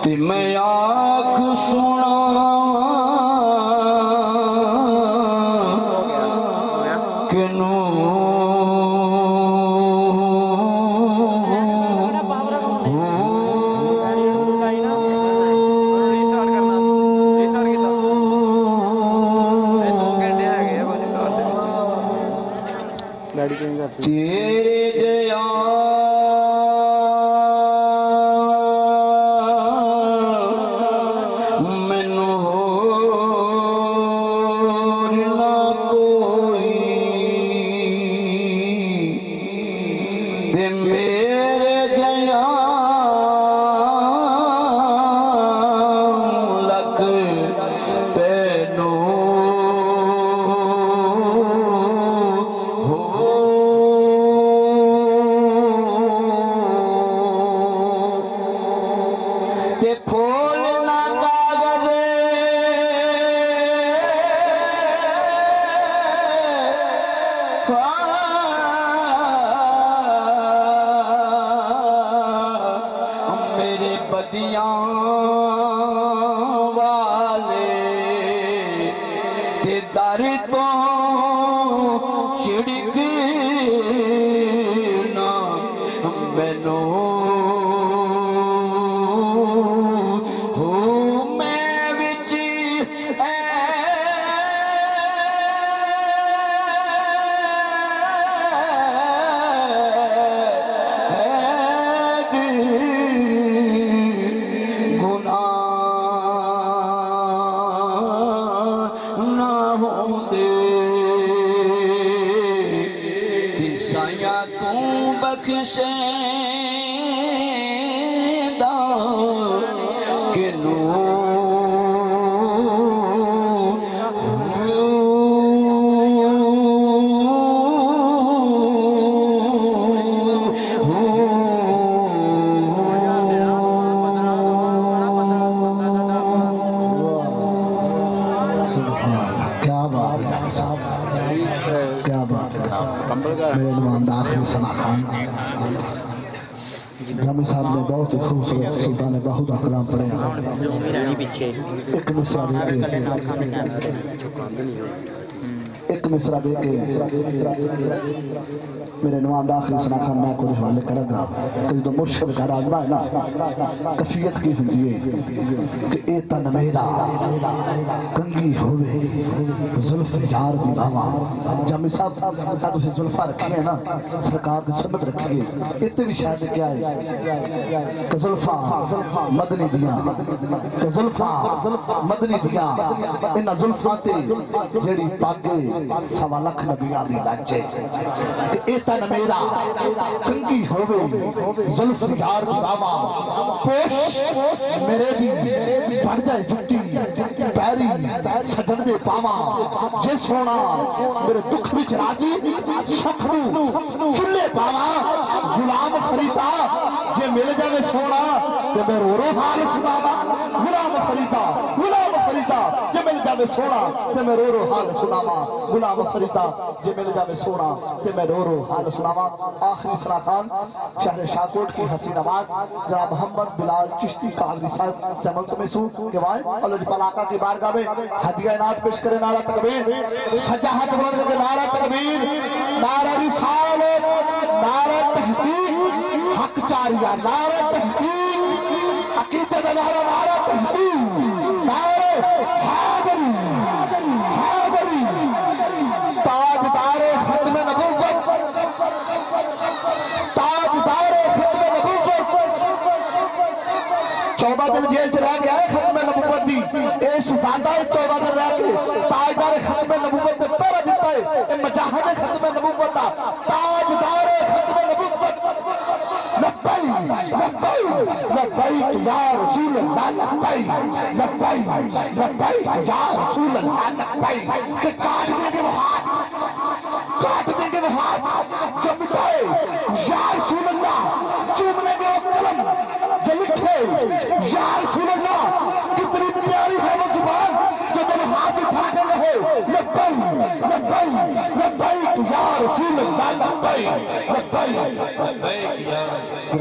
تے میں آنکھ سنا کہ نو تیرے جیا مینوں ہور نہ کوئی تے میرے جیا لگ تینوں تے پھول نہ کاغذ میرے بدیاں والے تے در تو چھڑکنا مینوں سایہ تو بخشیندہ کہ نو کیا بات ہے، کیا بات ہے۔ میرے نمائندہ آخری ثنا خان جامی صاحب نے بہت ہی خوبصورت سلطان باہودہ کلام پڑھے ہیں۔ ایک مصرع دے کے میرے نمائندہ آخری ثنا خان میں کو حوالے کرے گا کہ جو مرشد کا راجمہ ہے نا کفیت کی ہوتی ہے کہ اے تن میرا کنگی ہوئے ظلف یار دی باما جامی صاحب تجھے ظلفہ رکھی ہے نا سرکار دی سنت رکھی ہے اتنے بھی شاید کیا ہے کہ ظلفہ مدنی دیا کہ ظلفہ مدنی دیا انہا ظلفاتے جیڑی پاگے سوا لکھ نبیان دی لاجے کہ اے تن میرا کنگی ہوئے ظلف یار دی باما پوش میرے دی بڑھ جائے جھٹی پیری سجن دے پاما جے سونا میرے دکھ بچ راجی سکھنو چلے پاما غلام فریدہ جے مل جائے سونا کہ میں رو رو حال سناما غلام فریدہ جے مل جائے سونا کہ میں رو رو حال سناما غلام فریدہ جے مل جائے سونا کہ میں رو رو حال سناما آخری ثنا خان شہر شاہکوٹ کی حسین آواز جناب محمد بلال چشتی قادری صاحب سے ملتمی سو کہ وائن اللہ جی پلاکہ کی بارگاہ میں ہدیہ انعام پیش کرے نعرہ تکبیر سجاہت بلند کے نعرہ تکبیر نعرہ رسالت نعرہ تحقیق حق چاریہ نعرہ تحقیق عقیدت نعرہ تحقیق نعرہ حاضری تاجدار ختم نبوت تاجدار ختم نبوت 14 دن جیل چلا گیا ہے ختم نبوت دی اے شہزادہ 14 دن رہ کے تاجدار ختم نبوت دے پہرا دیتا ہے اے مجاہد ختم نبوت دا تاجدار ختم نبوت لبیک یا رسول اللہ لبیک یا رسول اللہ لبیک کہ کاٹ دیں گے وہ ہاتھ جو مٹائے یا رسول اللہ چومنے گے وہ قلم جو لکھے یا رسول اللہ کتنی پیاری ہے وہ زبان جو دل ہاتھ اٹھا کے رہے لبیک یا رسول اللہ لبیک یا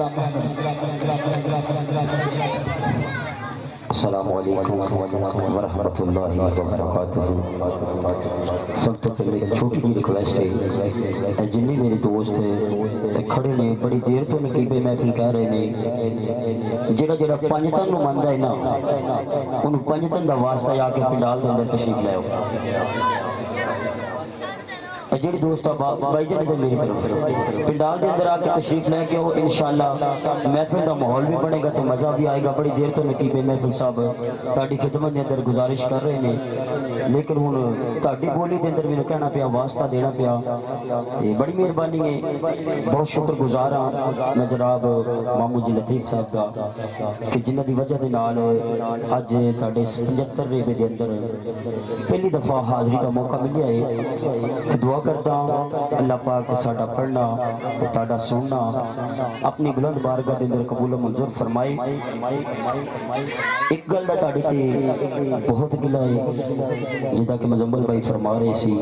السلام علیکم ورحمۃ اللہ وبرکاتہ۔ سب تو پہلے چھوٹی جی ریکویسٹ ہے، جنہیں میرے دوست کھڑے نے بڑی دیر تو نقیب محفل کہہ رہے ہیں، جڑا جڑا پنجتن نو مندا ہے نا انہوں پنجتن دا واسطہ آ کے پنڈال دے اندر تشریف لے آؤ۔ جڑی دوست بھائی جان ادھر میری طرف پنڈال دے اندر آ کے تشریف لے کے ہو، انشاءاللہ محفل دا ماحول بھی بنے گا تو مزہ بھی آئے گا۔ بڑی دیر تو نقیب محفل صاحب تہاڈی خدمت دے اندر گزارش کر رہے ہیں، لیکن ہن تہاڈی بولی دے اندر مینوں کہنا پیا، واسطہ دینا پیا، بڑی مہربانی ہے، بہت شکر گزار ہاں میں جناب مامو جی لطیف صاحب دا کہ جنہ دی وجہ دے نال اج تہاڈے 75 ریبے دے اندر پہلی دفعہ حاضری دا موقع ملیا ہے۔ دعا کرتا ہوں اللہ پاک ساڈا پڑھنا تے تہاڈا سننا اپنی بلند بارگاہ دے اندر قبول و منظور فرمائے۔ ایک گل دا تہاڈی تے بہت گلا ہے جدا کہ مزمل بھائی فرما رہے سی،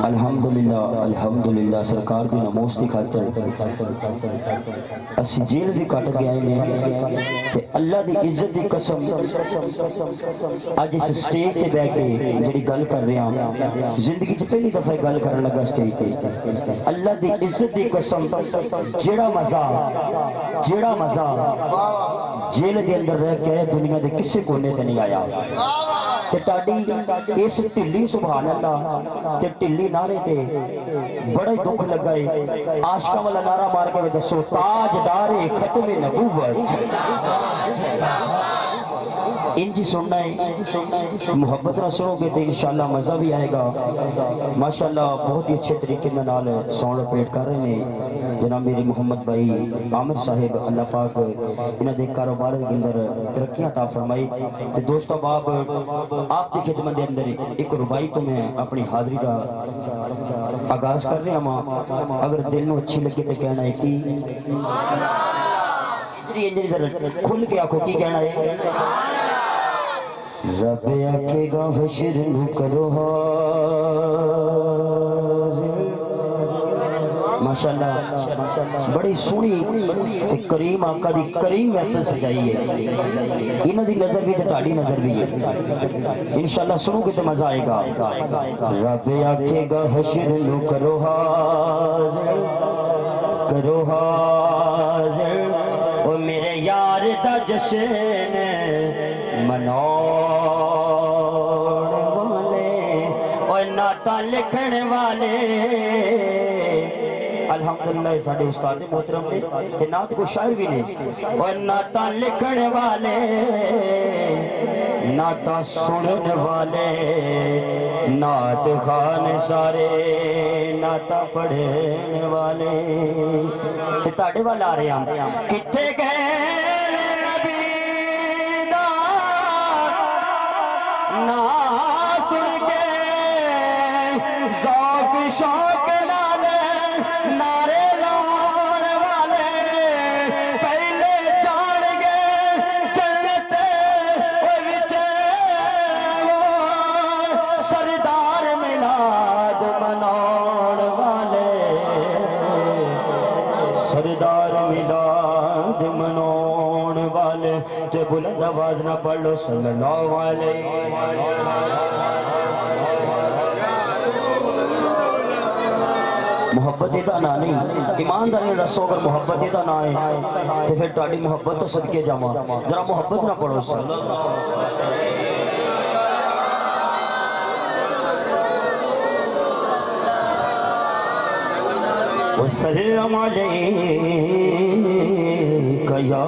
الحمدللہ الحمدللہ سرکار دی نموز دی خاطر اسی جیل بھی کٹ کے آئے ہیں تے اللہ دی عزت دی قسم اج اس سٹیج تے بیٹھ کے جڑی گل کر رہے ہیں، زندگی چ پہلی دفعہ گل کرن لگا سٹیج تے، اللہ دی عزت دی قسم جیڑا مزہ جیل دے اندر رہ کے دنیا دے کسے کونے تے نہیں آیا تے تہاڈی اس ٹھلی سبحان اللہ تے ٹھلی نعرے تے بڑا ہی دکھ لگا ہے۔ عاشقاں والا نعرہ مار کے دسو تاجدار ختم نبوت انجی سننا ہے، محبت نہ سنو گے تو انشاءاللہ مزہ بھی آئے گا۔ ماشاءاللہ بہت ہی اچھے طریقے نال ساؤنڈ آپریٹ کر رہے ہیں جناب میرے محمد بھائی عامر صاحب، اللہ پاک انہاں دے کاروبار دے اندر ترقیاں عطا فرمائی۔ تے دوستو باپ آپ دی خدمت دے اندر ایک ربائی تو میں اپنی حاضری دا آغاز کر رہا ہوں، اگر دل نو اچھی لگے تے کہنا ہے کی کھل کے آنکھوں کی کہنا ہے، رب آکھے گا حشر نو کرو ماشاءاللہ بڑی سونی کریم آقا دی کریم محفل سجائی ہے، انہاں دی نظر بھی تے تہاڈی نظر بھی ہے، انشاءاللہ سنو گے تے مزہ آئے گا۔ رب آکھے گا حشر نو کرو حاضر او میرے یار دا جشن مناؤ والے اور نعتاں لکھن والے، الحمدللہ ساڈے استاد محترم نے تے نعت کو شاعر بھی نے، اور نعتاں لکھن والے نعتاں سنن والے نعت خوان سارے نعتاں پڑھن والے تے تہاڈے وال آ رہے ہیں کتھے گئے شوق نالے نعرے لاؤن والے پہلے جان گے جنت وچ سردار میلاد مناؤن والے، سردار میلاد مناؤن والے تے بلند آواز نہ پڑھ لو صلی اللہ علیہ محبت دا نا نہیں، ایمانداری رسو اگر محبت دا نا ہے تو پھر تہاڈی محبت تو صدقے جاواں، ذرا محبت نہ پڑھو صلی اللہ وسلم علیکہ یا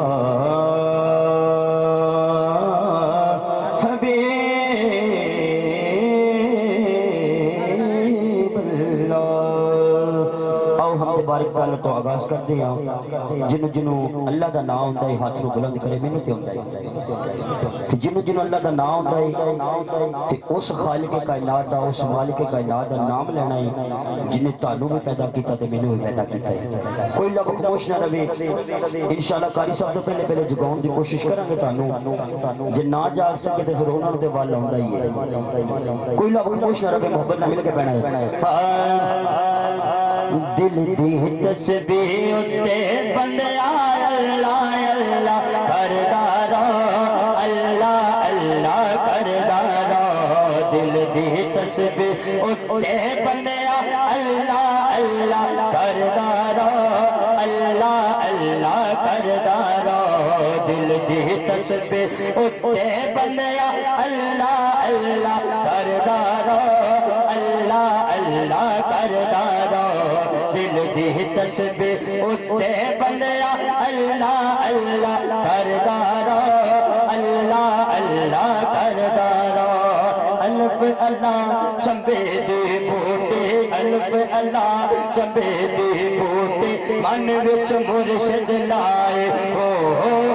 بارک گل تو آغاز کرتے ہیں، جنوں اللہ دا نام ہوندا ہے ہاتھ نو بلند کرے، مینوں تے ہوندا ہے جنوں اللہ دا نام ہوندا ہے تے اس خالق کائنات دا اس مالک کائنات دا نام لینا ہے جن نے تانوں بھی پیدا کیتا تے مینوں بھی پیدا کیتا ہے۔ کوئی لب خاموش نہ رہے، انشاءاللہ قاری صاحب تو پہلے جگاؤن دی کوشش کریں گے تانوں، جے نہ جاگ سکے تے پھر انہاں نوں تے ول آوندا ہی ہے۔ کوئی لب خاموش نہ رہے، محبت نہ مل کے پہنا ہے۔ دل دی تسبیح اتے بندیا اللہ اللہ کردارا اللہ تسبیح اٹھے بندیا اللہ اللہ کردا رہو اللہ اللہ کردا رہو دل دی تسبیح اٹھے بندیا اللہ اللہ کردا رہو اللہ اللہ کردا رہو دل دی تسبیح اٹھے بندیا اللہ اللہ کردا رہو اللہ اللہ کردا رہو الف اللہ چمبے دے بوٹے الف اللہ چمبے دے بوٹے من وچ مرشد لائے ہو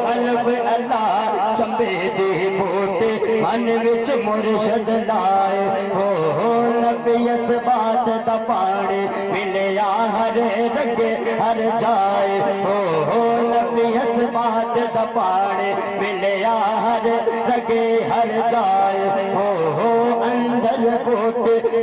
الف اللہ چمبے دے بوٹے من وچ مرشد لائے ہو نبی اس بات دا پاڑے ملیا ہر رگے ہر جائے ہو نبی اس بات دا پاڑے ملیا ہر رگے ہر جائے ہو اندر بوٹ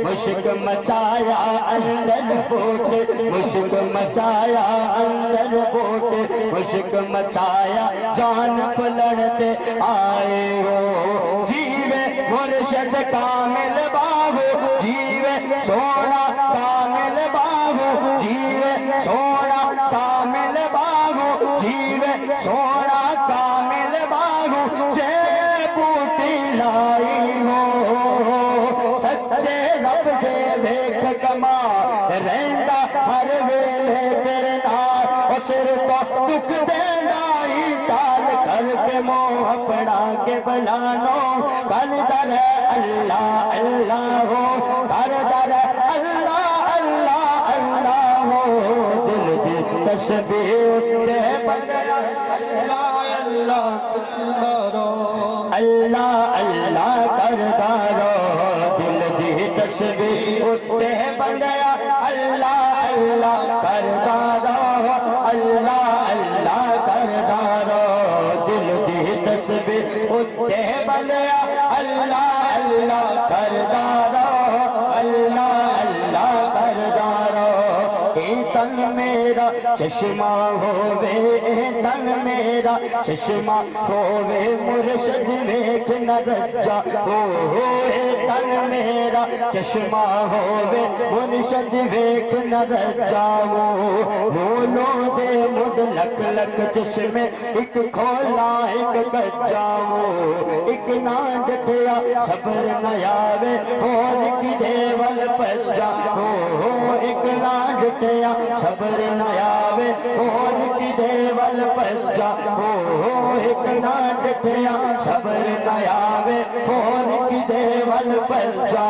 مشک مچایا اندر بوٹ مشک مچایا اندر بوٹ مشک مچایا جان پلڑتے آئے ہو جیوے مرشد کامل بابو جیوے سونا کامل بابو جیوے سونا کامل بابو جیوے سونا کامل بابو جے بوٹی لائی ہو سچے رب دے ویکھ کما رہندا ہر ویلے تیرے نال او سر تو دکھ دینا ہی ٹال کر کے منہ اپنا کے بلانو کل در اللہ اللہ ہو کر در اللہ اللہ اللہ ہو دل دی تسبیح اٹھے بندیا اللہ اللہ کردا رہو دل دی تسبیح اٹھے بندیا اللہ اللہ کردا رہو اللہ اللہ کردا رہو دل دی تسبیح اٹھے بندیا اللہ اللہ کردا رہو اللہ اللہ کردا رہو اے تن میرا چشمہ ہووے اے تن میرا چشمہ ہووے مرشد ویکھ نہ رجا اے تن میرا چشمہ ہووے مرشد ویکھ نہ رجا لولوں دے مد لک لک چشمے ایک کھولا ایک کچا ایک نہ ڈٹیا صبر نہ آوے اور کدے ول پجا ایک نہ ڈٹیا صبر نہ آوے اور کدے ول پجا ایک نہ ڈٹیا صبر نہ آوے اور کدے ول پجا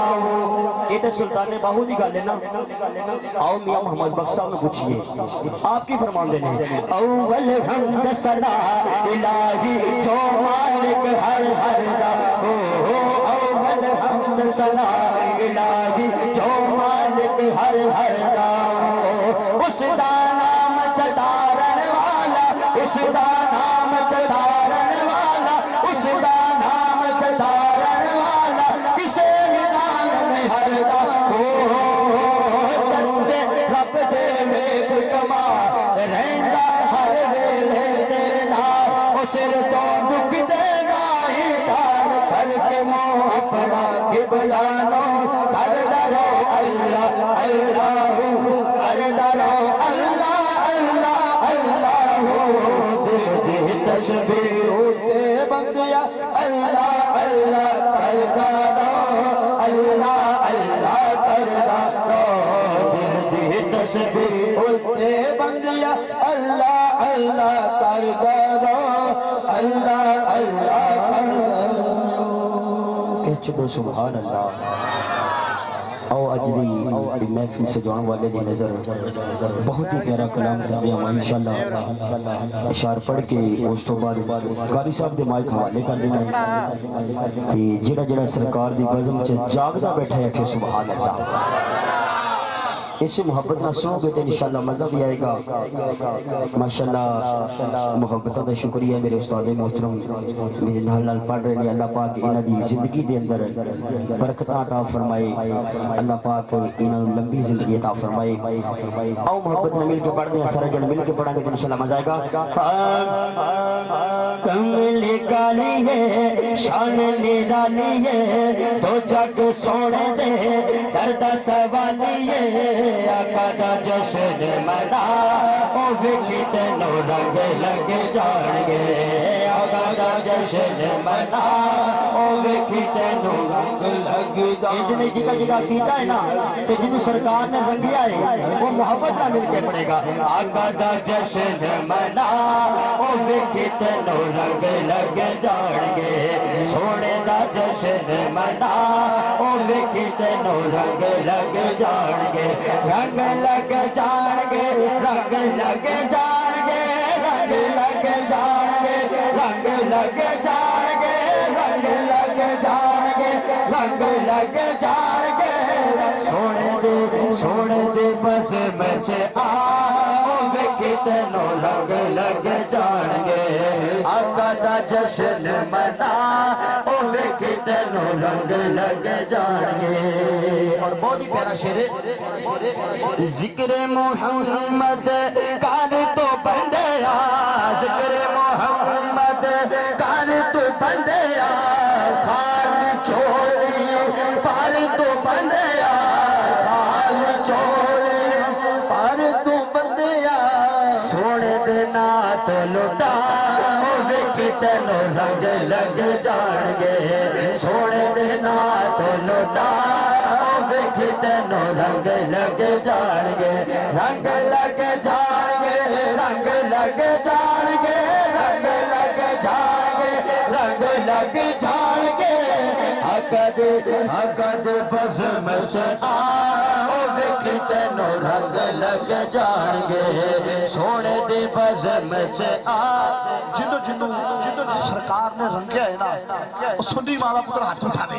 یہ تو سلطان باہو دی گل ہے نا آؤ میاں محمد بخش صاحب نے پوچھئے آپ کی فرمان دینے اول حمد صدا الہی جو مالک ہر ہر دا اول حمد صدا الہی جو مالک ہر ہر دا اس دا نام چدارن والا اس دا نام چدارن والا اس دا نام چدارن والا کسے میران میں ہر دا سچے رب دے ویکھ کما رہندا ہر ویلے تیرے نال او سر تو دکھ دے گاہی ڈال کر کے منہ اپنا قبلہ نو کردا رہو اللہ اللہ کردا رہو اللہ اللہ اللہ دل دی تسبیح اٹھے بندیا اللہ اللہ کردا رہو اللہ اللہ کردا رہو دل دی تسبیح اٹھے بندیا اللہ اللہ کردا رہو اللہ اللہ کردا رہو کہہ چلو سبحان اللہ او اجلی محفل سے جوان والے دی نظر بہت ہی پیارا کلام تربیہ ہوا انشاءاللہ اشار پڑھ کے اس تو بعد قاری صاحب دے مائک حوالے کر دینا ہے کہ جڑا جڑا سرکار دی بزم چ جاگدا بیٹھا ہے کہ سبحان اللہ اس سے محبت نہ سنو گے تو انشاءاللہ مزہ بھی آئے گا ماشاءاللہ محبتہ دا شکریہ میرے استاد محترم میرے نال پڑھ رہے ہیں اللہ پاک انہاں دی زندگی دے اندر برکتاں عطا فرمائے اللہ پاک انہاں نوں لمبی زندگی عطا فرمائے آؤ محبت نہ مل کے پڑھ دیں سارے جن مل کے پڑھیں گے تو انشاءاللہ مزہ آئے گا کملی کا والی ہے شان نرالی ہے تو جگ سونے دے درد سوالی ہے آقا دا جشن منا او ویکھی تینوں رنگ لگ جان گے آقا دا جشن منا او ویکھی تینوں رنگ لگ جان گے جگہ جگہ کیتا ہے نا کہ جنہوں سرکار نے رنگیا ہے وہ محبت نہ مل کے پڑے گا آقا دا جشن منا او ویکھی تینوں رنگ لگ جان گے سونے دا جشن منا او ویکھی تینوں رنگ لگ جان گے رنگ لگ جان گے رنگ لگ جان گے رنگ لگ جان گے رنگ لگ جان گے رنگ لگ جان گے رنگ لگ جان گے سونے دے بس بچ ویکھی تینوں رنگ لگ جان گے آقا دا جشن منا او ویکھی تینوں رنگ لگ جان گے اور بہت ہی پیارا شعر ہے ذکر محمد کان تو بندیا ذکر محمد کان تو بندیا خال چھوڑی پار تو بندیا خال چھوڑی پار تو بندیا سونے دے نات لٹا او ویکھی تینوں رنگ لگ جان گے سونے دے نات لٹا او ویکھی تینوں رنگ لگ جان گے رنگ لگ جان گے رنگ لگ جان گے رنگ لگ جان گے رنگ لگ جان گے حقد بس مچ او ویکھی تینوں رنگ لگ جان گے سونے دے بس مچ جنوں سرکار نے رنگیا ہے نا وہ سنی مالا پتر ہاتھ اٹھا دے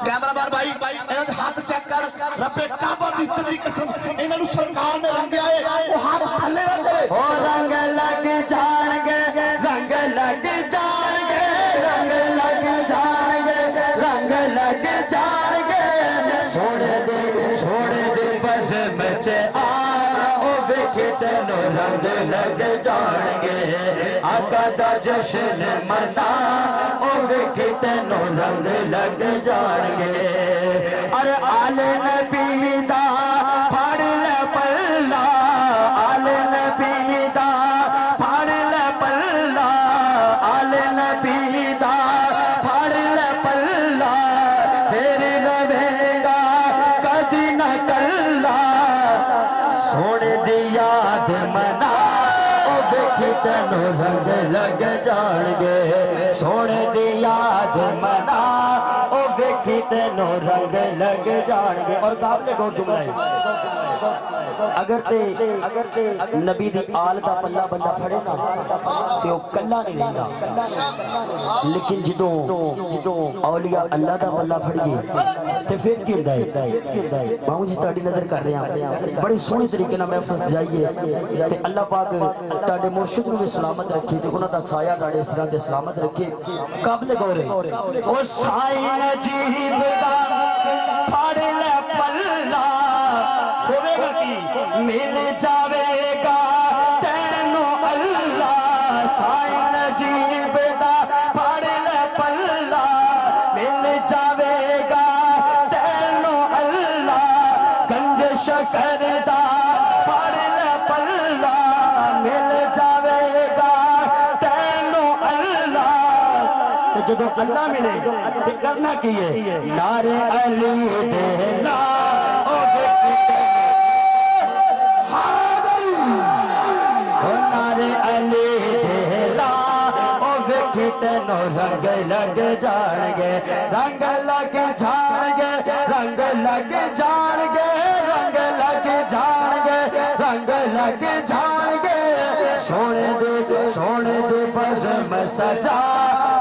کیمرہ بار بھائی انہوں نے ہاتھ چیک کر رب کعبہ دی سری قسم انہوں نے سرکار نے رنگیا ہے وہ ہاتھ تھلے نہ کرے او رنگ لگ جان گے رنگ لگ جان گے رنگ لگ جان گے رنگ لگ جان گے سونے دے بس بچ او ویکھی تینوں رنگ لگ جان گے آقا دا جشن منا او ویکھی تینوں رنگ لگ جان گے ارے آل نبی دا پھڑ لے پلہ آل نبی دا پھڑ لے پلہ آل نبی دا پھڑ لے پلہ پھر رہے گا کدی نہ کلا سونے دی یاد منا او ویکھی تینوں رنگ لگ جان گے سونے دی یاد منا او ویکھی تینوں رنگ لگ جان گے اور قابل غور جملہ ہے اگر تے نبی دی آل دا پلہ بندہ پھڑے نا تے وہ کلا نہیں رہندا لیکن جدوں اولیاء اللہ دا پلہ پھڑیے تے پھر کی ہوندا ہے مامو جی تہاڈی نظر کر رہے ہیں بڑے سونے طریقے نال محفل جائیے تے اللہ پاک تہاڈے مرشد نوں بھی سلامت رکھے تے انہاں دا سایہ تہاڈے سراں تے سلامت رکھے قابل غور ہے او سائیں عجیب دا پھڑ لے پلہ ہوے گا کی مل جاوے گا تینوں اللہ سائیں عجیب دا پھڑ لے پلہ مل جاوے گا تینوں اللہ گنج شکر دا پھڑ لے پلہ مل جاوے گا تینوں اللہ جدو اللہ ملے تو کرنا کی ہے نعرے علی دینا او نعرے علی دینا او ویکھی تینوں رنگ لگ جان گے رنگ لگ جان گے رنگ لگ جان گے رنگ لگ جان گے رنگ لگ جان گے سونے دے بزم سجا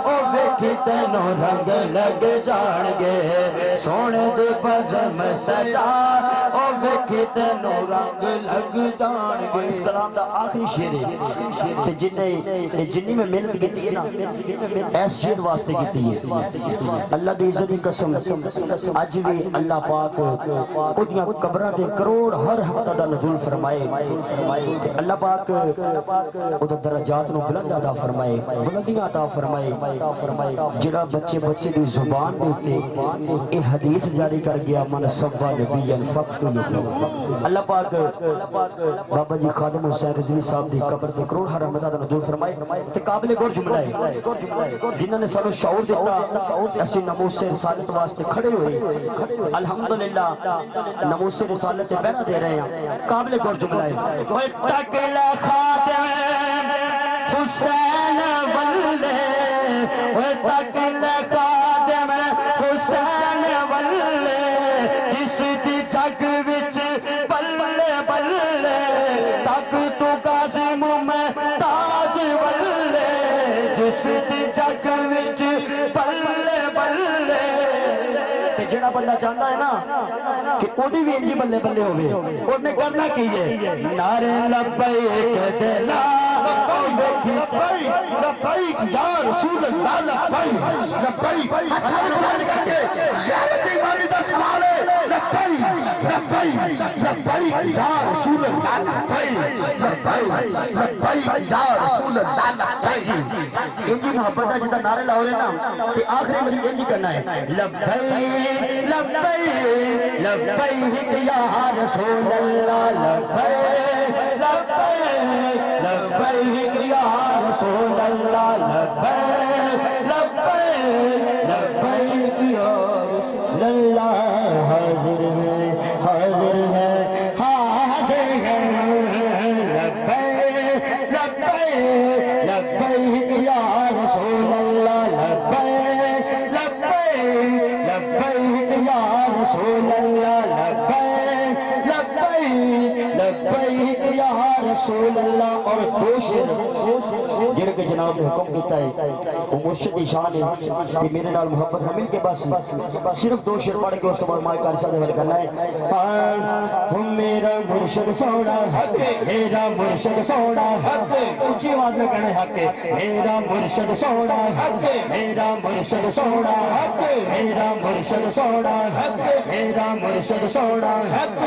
او ویکھی تینوں رنگ لگ جان گے سونے دے بزم سجا او ویکھی تینوں رنگ لگ جان گے اس کلام دا آخری شعر ہے تے جنی میں محنت کیتی ہے نا اس شعر واسطے کیتی ہے اللہ دی عزت دی قسم اج بھی اللہ پاک اودیاں قبراں تے کروڑ ہر ہفتہ دا نزول فرمائے تے اللہ پاک او درجات نو بلند عطا فرمائے بلندیاں عطا فرمائے جڑا بچے بچے دی زبان دے اتے اے حدیث جاری کر گیا من سبا نبی فقتلہ اللہ پاک بابا جی خادم حسین رضوی صاحب دی قبر تے کروڑ حرم مدد نزول فرمائے تے قابل غور جملہ ہے جنہوں نے سانو شعور دیتا اسی ناموس رسالت واسطے کھڑے ہوئے الحمدللہ ناموس رسالت بینا دے رہے ہیں قابل غور جملہ ہے وَاتَّقِلَ خَادِمِ حسین واللے وَاتَّقِلَ خَادِمِ حسین واللے جس دی جگ وچ بلے بلے تک تو قاسم میں تاز واللے جس دی جگ وچ بلے بلے تے جڑا بندہ چاہتا ہے نا کہ اوڈی بھی انجی بلے بلے ہوئے اور نے کرنا کی ہے نعرے لبیک دلا لبیک یا رسول اللہ لبیک لبیک ہتھاں بلند کر کے یا دیوانی دا سوال ہے لبیک لبیک لبیک یا رسول اللہ لبیک لبیک لبیک یا رسول اللہ لبیک انجی محبت ہے جتا نعرے لاؤ لینا کہ آخری مجھے انجی کرنا ہے لبیک لبیک لبیک یا رسول اللہ لبیک لبیک لبیک یا رسول اللہ لبیک لبیک لبیک یا رسول اللہ حاضر ہے حاضر ہے حاضر ہے لبیک لبیک لبیک یا رسول اللہ لبیک لبیک لبیک یا رسول اللہ لبیک لبیک لبیک یا رسول اللہ اور دو شیر جن کے جناب نے حکم کیتا ہے وہ مرشد شان ہے کہ میرے نال محبت نہ مل کے بس صرف دو شیر پڑھ کے اس کے بعد مائک کا رسالہ حل کرنا ہے ہم میرا مرشد سونا حق میرا مرشد سونا حق اونچی آواز میں کہنا حق میرا مرشد سونا حق میرا مرشد سونا حق میرا مرشد سونا حق میرا مرشد سونا حق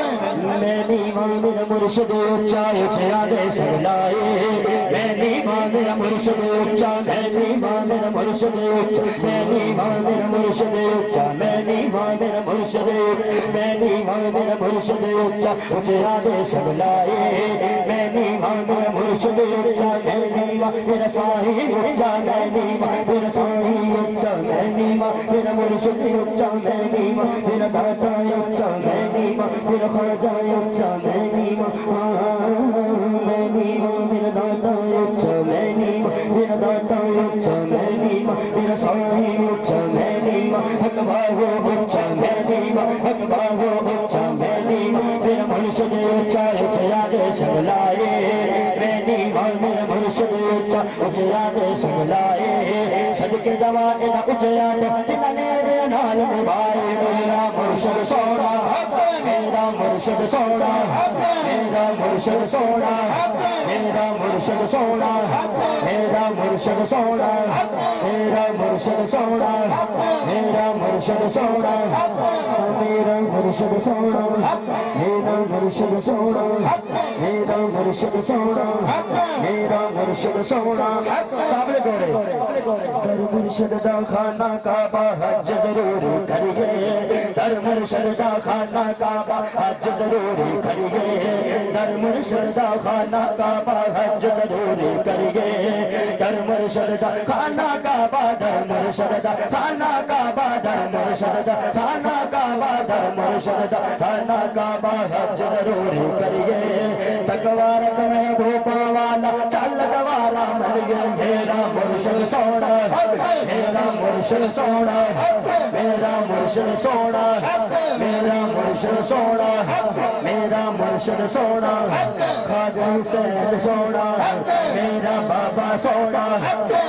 میں نیواں میرا مرشد اونچا اونچا دے سلائے میں نیواں میرا مرشد اونچا میں نیواں میرا مرشد اونچا میں نیواں میرا مرشد اونچا میں نیواں میرا مرشد اونچا میں نیواں میرا مرشد اونچا اونچا دے سلائے میں نیواں میرا مرشد اونچا میں نیواں میرا صاحب اونچا میں نیواں میرا صاحب اونچا میں نیواں میرا مرشد اونچا میں نیواں میرا داتا اونچا میں نیواں میرا خواجہ اونچا میں نیواں میں نیواں میرا داتا اونچا میں نیواں میرا داتا اونچا میں نیواں میرا صاحب اونچا میں نیواں حق باہو اونچا میں نیواں حق باہو اونچا میں نیواں میرا مرشد اونچا اونچا دے سلائے میں نیواں میرا مرشد اونچا اونچا دے سلائے صدقے جوان دا اونچا دے میرے نال نبھائے میرا مرشد سونا میرا مرشد سونا میرا مرشد سونا میرا مرشد سونا میرا مرشد سونا میرا مرشد سونا میرا مرشد سونا میرا مرشد سونا میرا مرشد سونا میرا مرشد سونا میرا مرشد سونا قابل گورے در مرشد دا خانہ کعبہ حج ضرور کریے در مرشد دا خانہ کعبہ حج ضرور کریے در مرشد دا خانہ کعبہ حج ضرور کریے در مرشد دا خانہ کعبہ در مرشد دا خانہ کعبہ در مرشد دا خانہ کعبہ در مرشد دا خانہ کعبہ حج ضرور کریے تقوی رکھ محبوب والا چل گوارا مل گئے میرا مرشد سونا میرا مرشد سونا میرا مرشد سونا میرا مرشد سونا میرا مرشد سونا خواجہ حسین سونا میرا بابا سونا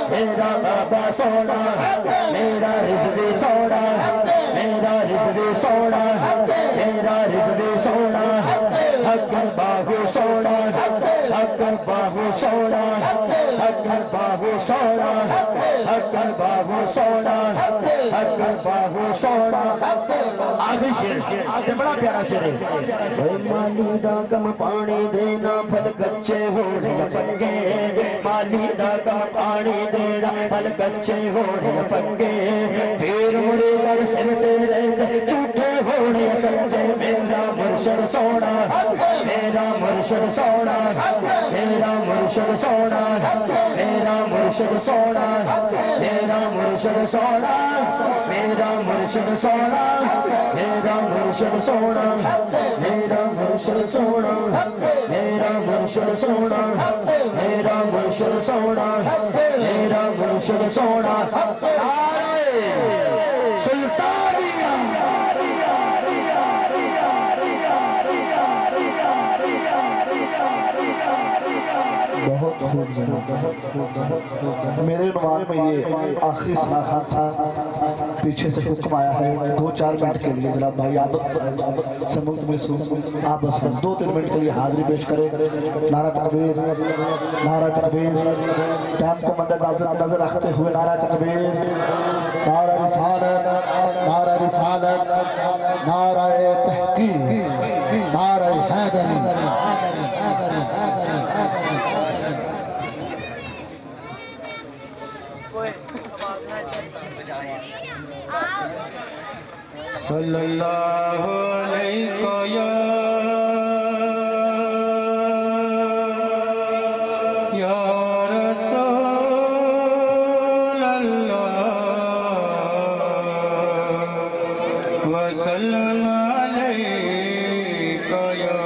میرا بابا سونا میرا رضوی سونا میرا رضوی سونا میرا رضوی سونا حق باہو سونا حق باہو سونا اکر باہو سونا اکر باہو سونا اکر باہو سونا آخری شیر یہ بڑا پیارا شیر ہے مالی دا کم پانی دینا پھل کچے ہونے پنگے مالی دا کم پانی دینا پھل کچے ہونے پنگے پھر مری گر سر تیرے جھوٹے ہونے سمجھے میرا مرشد سونا میرا مرشد سونا میرا مرشد سونا میرا مرشد سونا میرا مرشد سونا میرا مرشد سونا میرا مرشد سونا میرا مرشد سونا میرا مرشد سونا میرا مرشد سونا میرا مرشد سونا سلطانیہ بہت خوب جناب میرے عنوان میں یہ آخری سناخان تھا پیچھے سے حکم آیا ہے 2-4 منٹ کے لیے جناب بھائی عابد سے ملتمس آپ بس 2-3 منٹ کے لیے حاضری پیش کریں نعرہ تکبیر نعرہ تکبیر ٹائم کو مد نظر رکھتے ہوئے نعرہ تکبیر نعرہ رسالت نعرہ رسالت نعرہ تحقیق نعرہ حیدری صلی اللہ علیہ یا رسول اللہ وسلم علیہ یا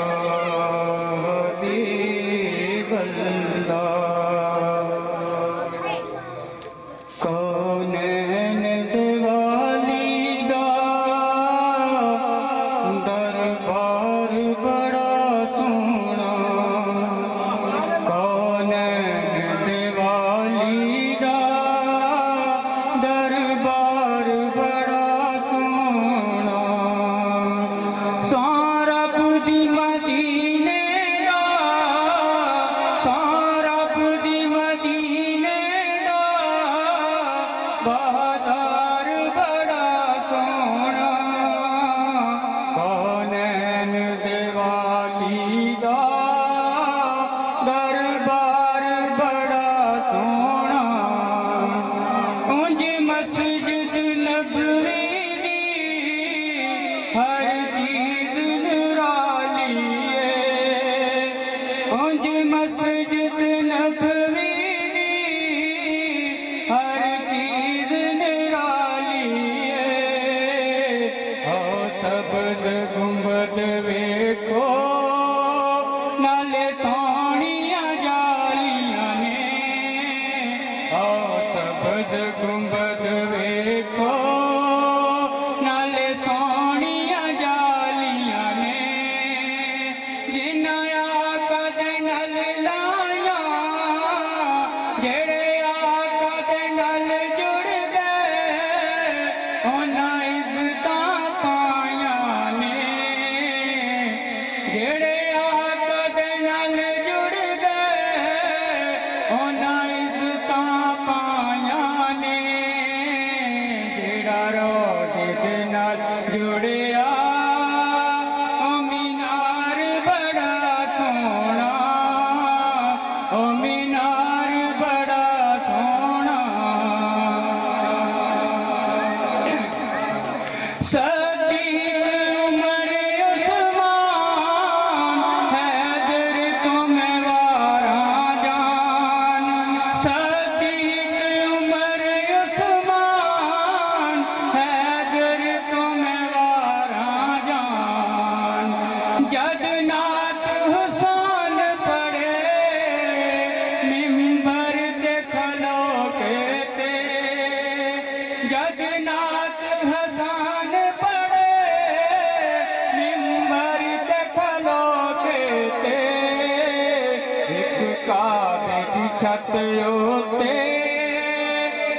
حبیب اللہ کونین دیوالی دا دربار بڑا سونا کونین دیوالی دا دربار بڑا سونا سارب دی مدینے دا سارب دی مدینے دا بہادر بڑا سونا کونین دیوالی دا دربار بڑا سونا اونج مسجد نبوی دی ہر چیز نرالی ہے اونج مسجد نبوی دی ہر چیز نرالی ہے او سبز گنبد ویکھو نالے سونیاں جالیاں نے او سبز گنبد ویکھو نالے سونیاں جالیاں نے جنہاں آقا دے نال لایا جڑے آقا دے نال جڑ گئے انہاں عزتاں پائیاں نے جڑے آقا دے نال جڑ گئے انہاں عزتاں پائیاں نے جڑا روزے دے نال جڑیا او مینار بڑا سونا او مینار بڑا سونا صدیق عمر عثمان حیدر تمہیں واراں جان صدیق عمر عثمان حیدر تمہیں واراں جان جد نعت حسین پڑھے ممبر تے کھلو کے تے جد نعت حسین پڑھے ممبر تے کھلو کے تے ایک کعبے کی چھت اوتے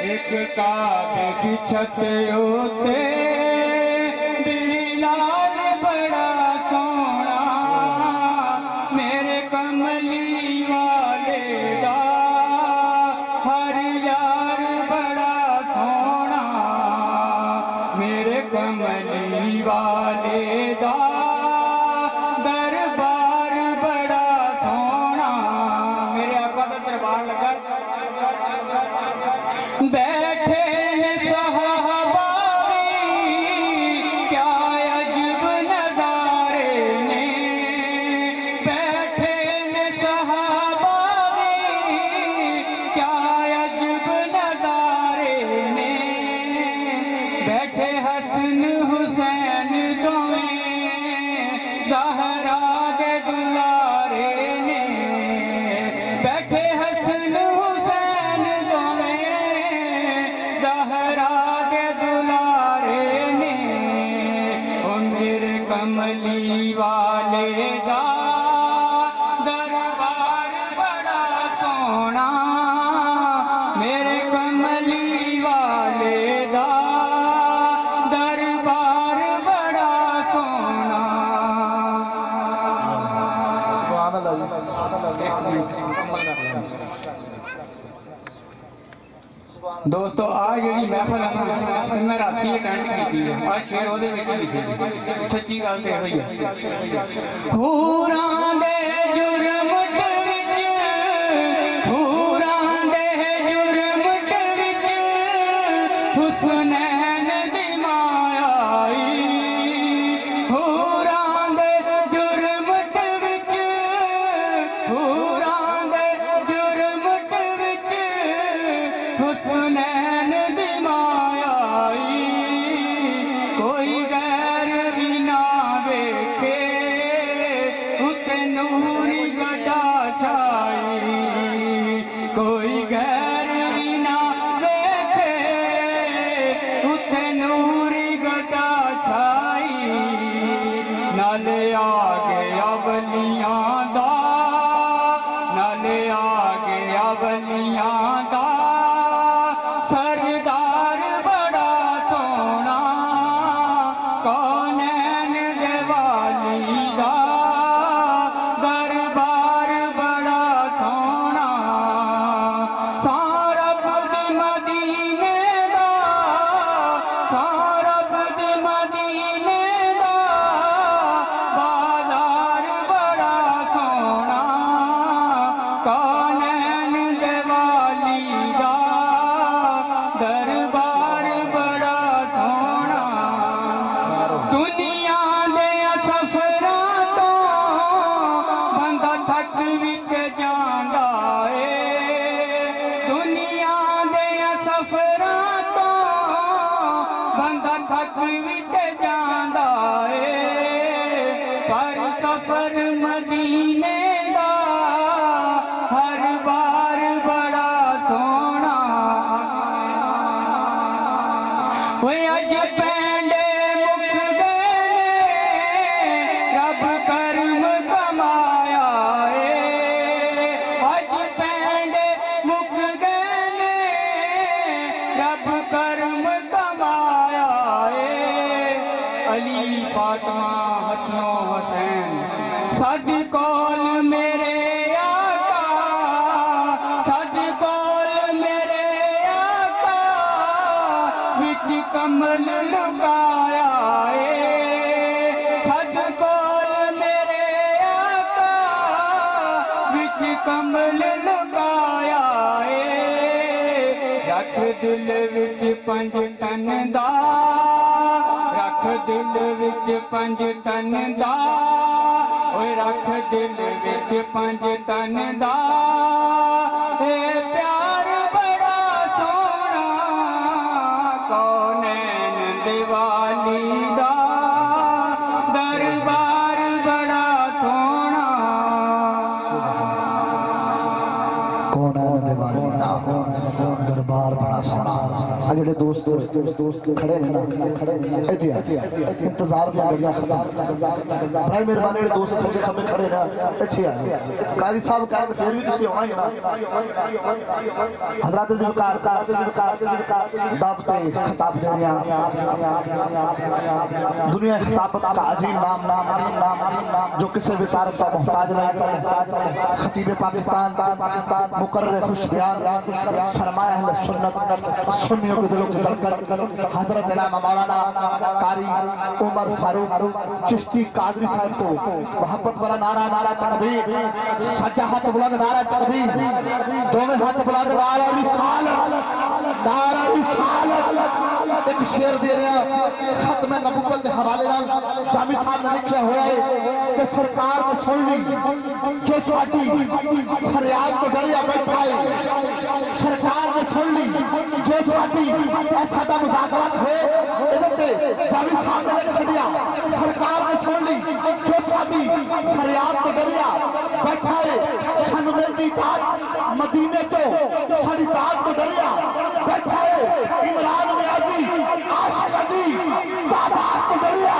ایک کعبے کی چھت اوتے بلال بڑا سونا میرے کملی والے دا بیٹھے ہیں صحابہ کیا عجب نظارے نے بیٹھے ہیں صحابہ کیا عجب نظارے نے بیٹھے حسن حسین دوویں زہرا دے دلارے نے بیٹھے حسن حسین دوویں زہرا دے دلارے نے او میرے کملی والے دا دربار بڑا سونا میرے کملی والے دا دربار بڑا سونا سبحان اللہ دوستو آج جڑی محفل ہے میں راتی اٹینڈ کی ہے آج شعر اودے وچ لکھے سچی گل تے ہوئی ہے ہوراں دے جرم وچ ہوراں دے جرم وچ حسنین دی ماں آئی ہوراں دے جرم وچ ہوراں دے جرم وچ حسنین دی ماں آئی کوئی غیر بھی نہ ویکھے اُتے نوری گٹا چھائی کوئی غیر بھی نہ ویکھے اُتے نوری گٹا چھائی نالے آ گیا ولیاں دا نالے آ گیا ولیاں دا سردار بڑا سونا کونین دے والی دا دربار بڑا سونا سارب دے مدینے دا سارب دے مدینے دا بازار بڑا سونا کونین دے والی دا دربار بڑا سونا دنیا دے سفراں تو بندہ تھک وچ جاندا اے دنیا دے سفراں تو بندہ تھک وچ جاندا اے پر سفر مدینے دا ہر بار بڑا سونا اوے اج پینڈے مک گئے رب کرم کمایا اے اج پینڈے مک گئے رب کرم کمایا اے علی فاطمہ حسن و حسین سج کول میرے آقا سج کول میرے آقا وچ کمل لکایا اے سج کول میرے آقا وچ کمل لکایا اے رکھ دل وچ پنج تن دا رکھ دل وچ پنج تن دا اوے رکھ دل وچ پنج تن دا اے پیار بڑا سونا کونین دی والی دا دربار بڑا سونا کون ہے دیوالی دا دربار بڑا سونا جڑے دوست کھڑے ہیں نا انتظار دیا گیا ختم برائے مہربانی جڑے دوست سمجھے خبر کھڑے نا اچھی آئی قاری صاحب کہا کہ پھر بھی کسی ہونا ہی نا حضرات ذکار دعوت خطاب دنیا دنیا خطابت کا عظیم نام جو کسی بھی تعریف کا محتاج نہیں خطیب پاکستان مقرر خوش بیان سرمایہ اہل سنت سنیوں کے دلوں کی دھڑکن حضرت علامہ مولانا قاری عمر فاروق چشتی قادری صاحب کو محبت والا نعرہ تکبیر، سجا ہاتھ بلند نعرہ تکبیر، دونوں ہاتھ بلند نعرہ رسالت، نعرہ رسالت۔ ایک شعر دے رہا ختم نبوت کے حوالے جامی صاحب نے لکھا ہوا ہے کہ سرکار نے سن لی جو ساٹھی فریاد کو دریا بیٹھائے، سرکار نے سن لی جو ساٹھی ایسا دا مذاکرات ہوئے ادھر کے جامی صاحب نے لکھ دیا، سرکار نے سن لی جو ساٹھی فریاد کو دریا بیٹھائے، سن ملتی تاج مدینے چو ساری تاج کو دریا بیٹھائے، عمران نیازی عاشق عدی تعداد کو دریا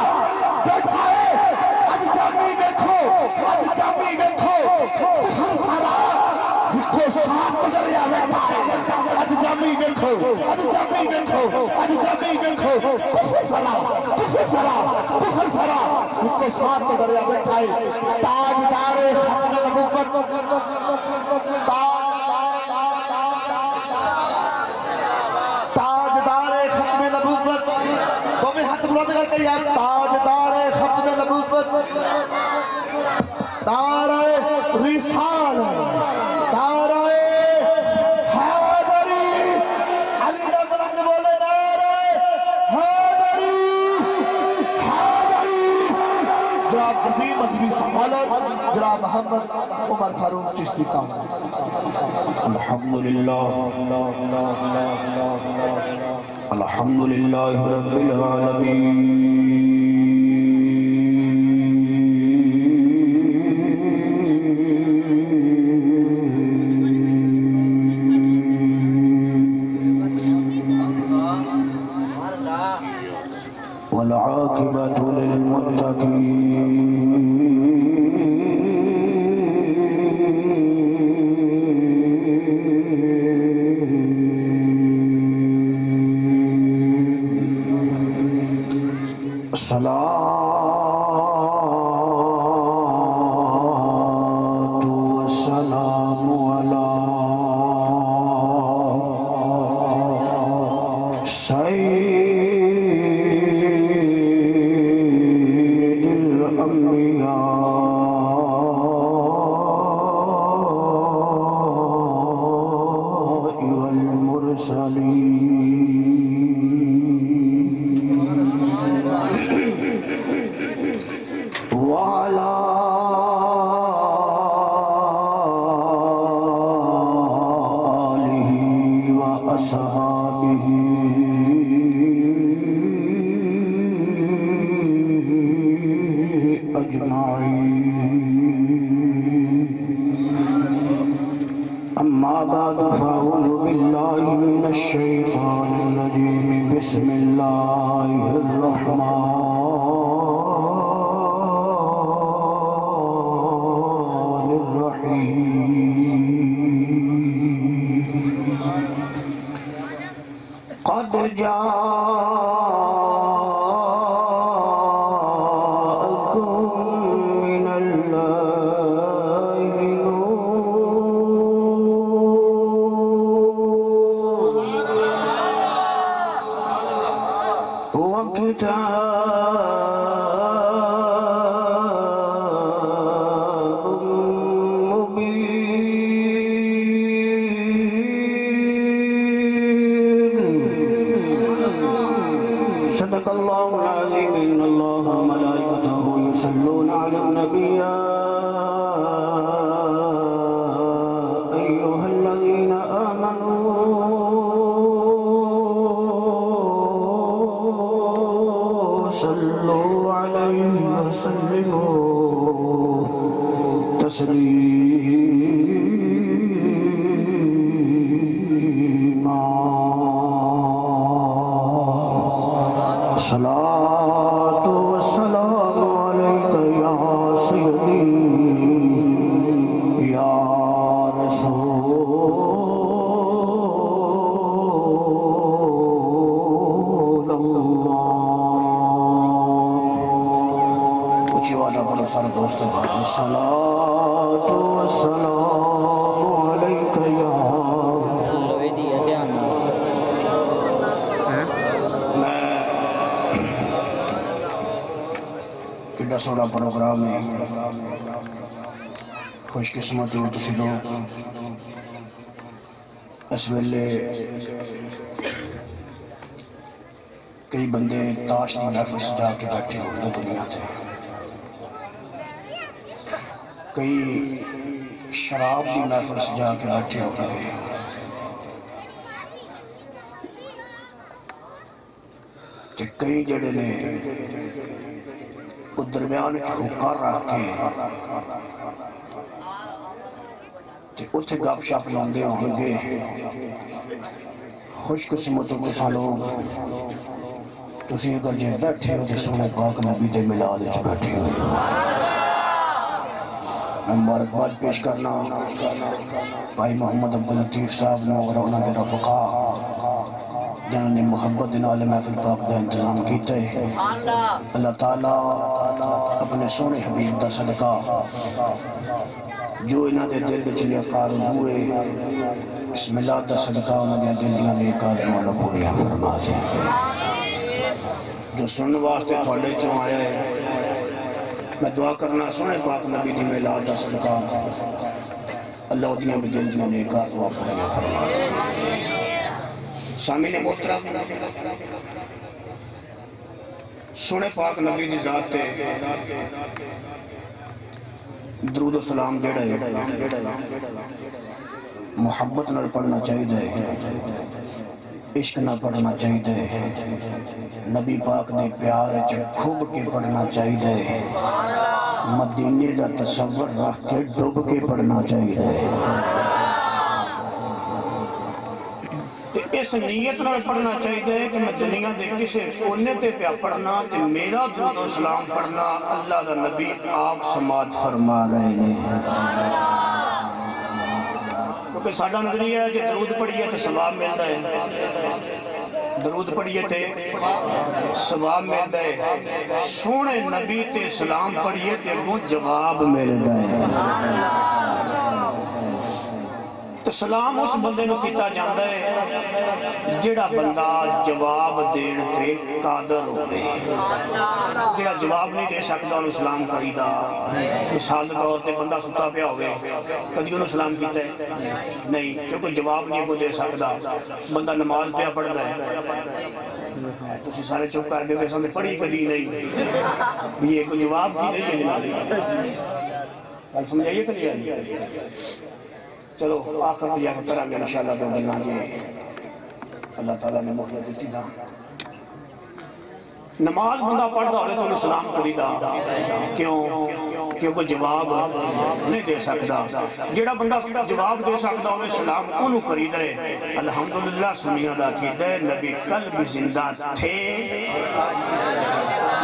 بیٹھائے، اب جامی دیکھو کسر سارا کو ساتھ کو دریا بیٹھائے، اب جامی دیکھو کسر سارا کو ساتھ کو دریا بیٹھائے، تاجدار ختم نبوت، تاجدار ختم نبوت، تو میں ہاتھ بلند کر کے یاد، تاجدار ختم نبوت، نعرہ رسالت، نعرہ حیدری، علی نے بلند بولے نعرہ حیدری، جناب عظیم مذہبی سمالت جناب محمد عمر فاروق چشتی کا الحمدللہ الحمدللہ رب العالمین والعاقبة للمتقين الصلاة والسلام على سيد الأنبياء والمرسلين وعلى آله وأصحابه أجمعين، أما بعد فأعوذ بالله من الشيطان الرجيم، بسم الله الرحمن الرحيم. قد جاءكم من الله نور وكتاب مبين. صدق الله العظيم. إن الله وملائكته يصلون على النبي يا أيها الذين آمنوا صلوا عليه وسلموا تسليما. الصلاة والسلام عليك يا سيدي يا رسول الله. الصلاة والسلام عليك يا بڑا سونا پروگرام ہے خوش قسمت ہو تسی لوگ اس ویلے کئی بندے تاش کی محفل سجا کے بیٹھے ہوتے دنیا سے کئی شراب کی محفل سجا کے بیٹھے ہوتے کہ کئی جڑے نے وہ درمیان حکار رکھ کے اتھے گپ شپ لاندے ہوں گے خوش قسمتوں کے سالوں تسی اگر جے بیٹھے ہو جس سونے پاک نبی دے ملاد وچ بیٹھے ہو میں مبارکباد پیش کرنا بھائی محمد عبداللطیف صاحب نے اور انہوں نے رفقا جنہوں نے محبت نال محفل پاک دا انتظام کیتا ہے اللہ تعالیٰ اپنے سونے حبیب دا صدقہ جو انہوں نے دل وچ نیک آرزوئے اس ملاد دا صدقہ انہوں نے دل دیاں نیک آرزوئیں پوریاں فرما دے جو سنن واسطے تھوڑے چوں آیا ہے میں دعا کرنا سنے پاک نبی دی میلاد دا صدقہ اللہ دیاں بھی دل دیاں نیک آرزوئیں پوریاں فرما دے سامعین محترم سنے پاک نبی دی ذات تے درود و سلام جڑا ہے محبت نال پڑھنا چاہیے عشق نہ پڑھنا چاہیے نبی پاک نے پیار وچ کھب کے پڑھنا چاہیے مدینے دا تصور رکھ کے ڈوب کے پڑھنا چاہیے اس نیت نال پڑھنا چاہیے کہ میں دنیا دے کسے کونے تے پیا پڑھنا تے میرا درود و سلام پڑھنا اللہ دا نبی آپ سماعت فرما رہے ہیں کیونکہ ساڈا نظریہ ہے کہ درود پڑھیے تے ثواب ملتا ہے درود پڑھیے تے ثواب ملتا ہے سونے نبی تے سلام پڑھیے تے وہ جواب ملتا ہے تو سلام اس بندے نو کیتا جاندا ہے جڑا بندہ جواب دین تے قادر ہوئے جڑا جواب نہیں دے سکتا انہوں سلام کریدا مثال طور تے بندہ ستا پیا ہوئے کدی انہوں سلام کیتا ہے نہیں کیونکہ جواب نہیں کو دے سکتا بندہ نماز پیا پڑھدا ہے تسی سارے چپ کر دے سامنے پڑھی کدی نہیں یہ کوئی جواب کی نہیں ہے سمجھائیے کہ نہیں چلو آخر دیا کہ طرح میں انشاءاللہ دو بلنا جی اللہ تعالیٰ نے مخلص دیتی دا نماز بندہ پڑھتا ہوئے تو انہیں سلام کری دا کیونکہ جواب نہیں دے سکتا جیڑا بندہ جواب دے سکتا ہوئے سلام انہوں کری دے الحمدللہ سنیا دا کی دے نبی کل بھی زندہ تھے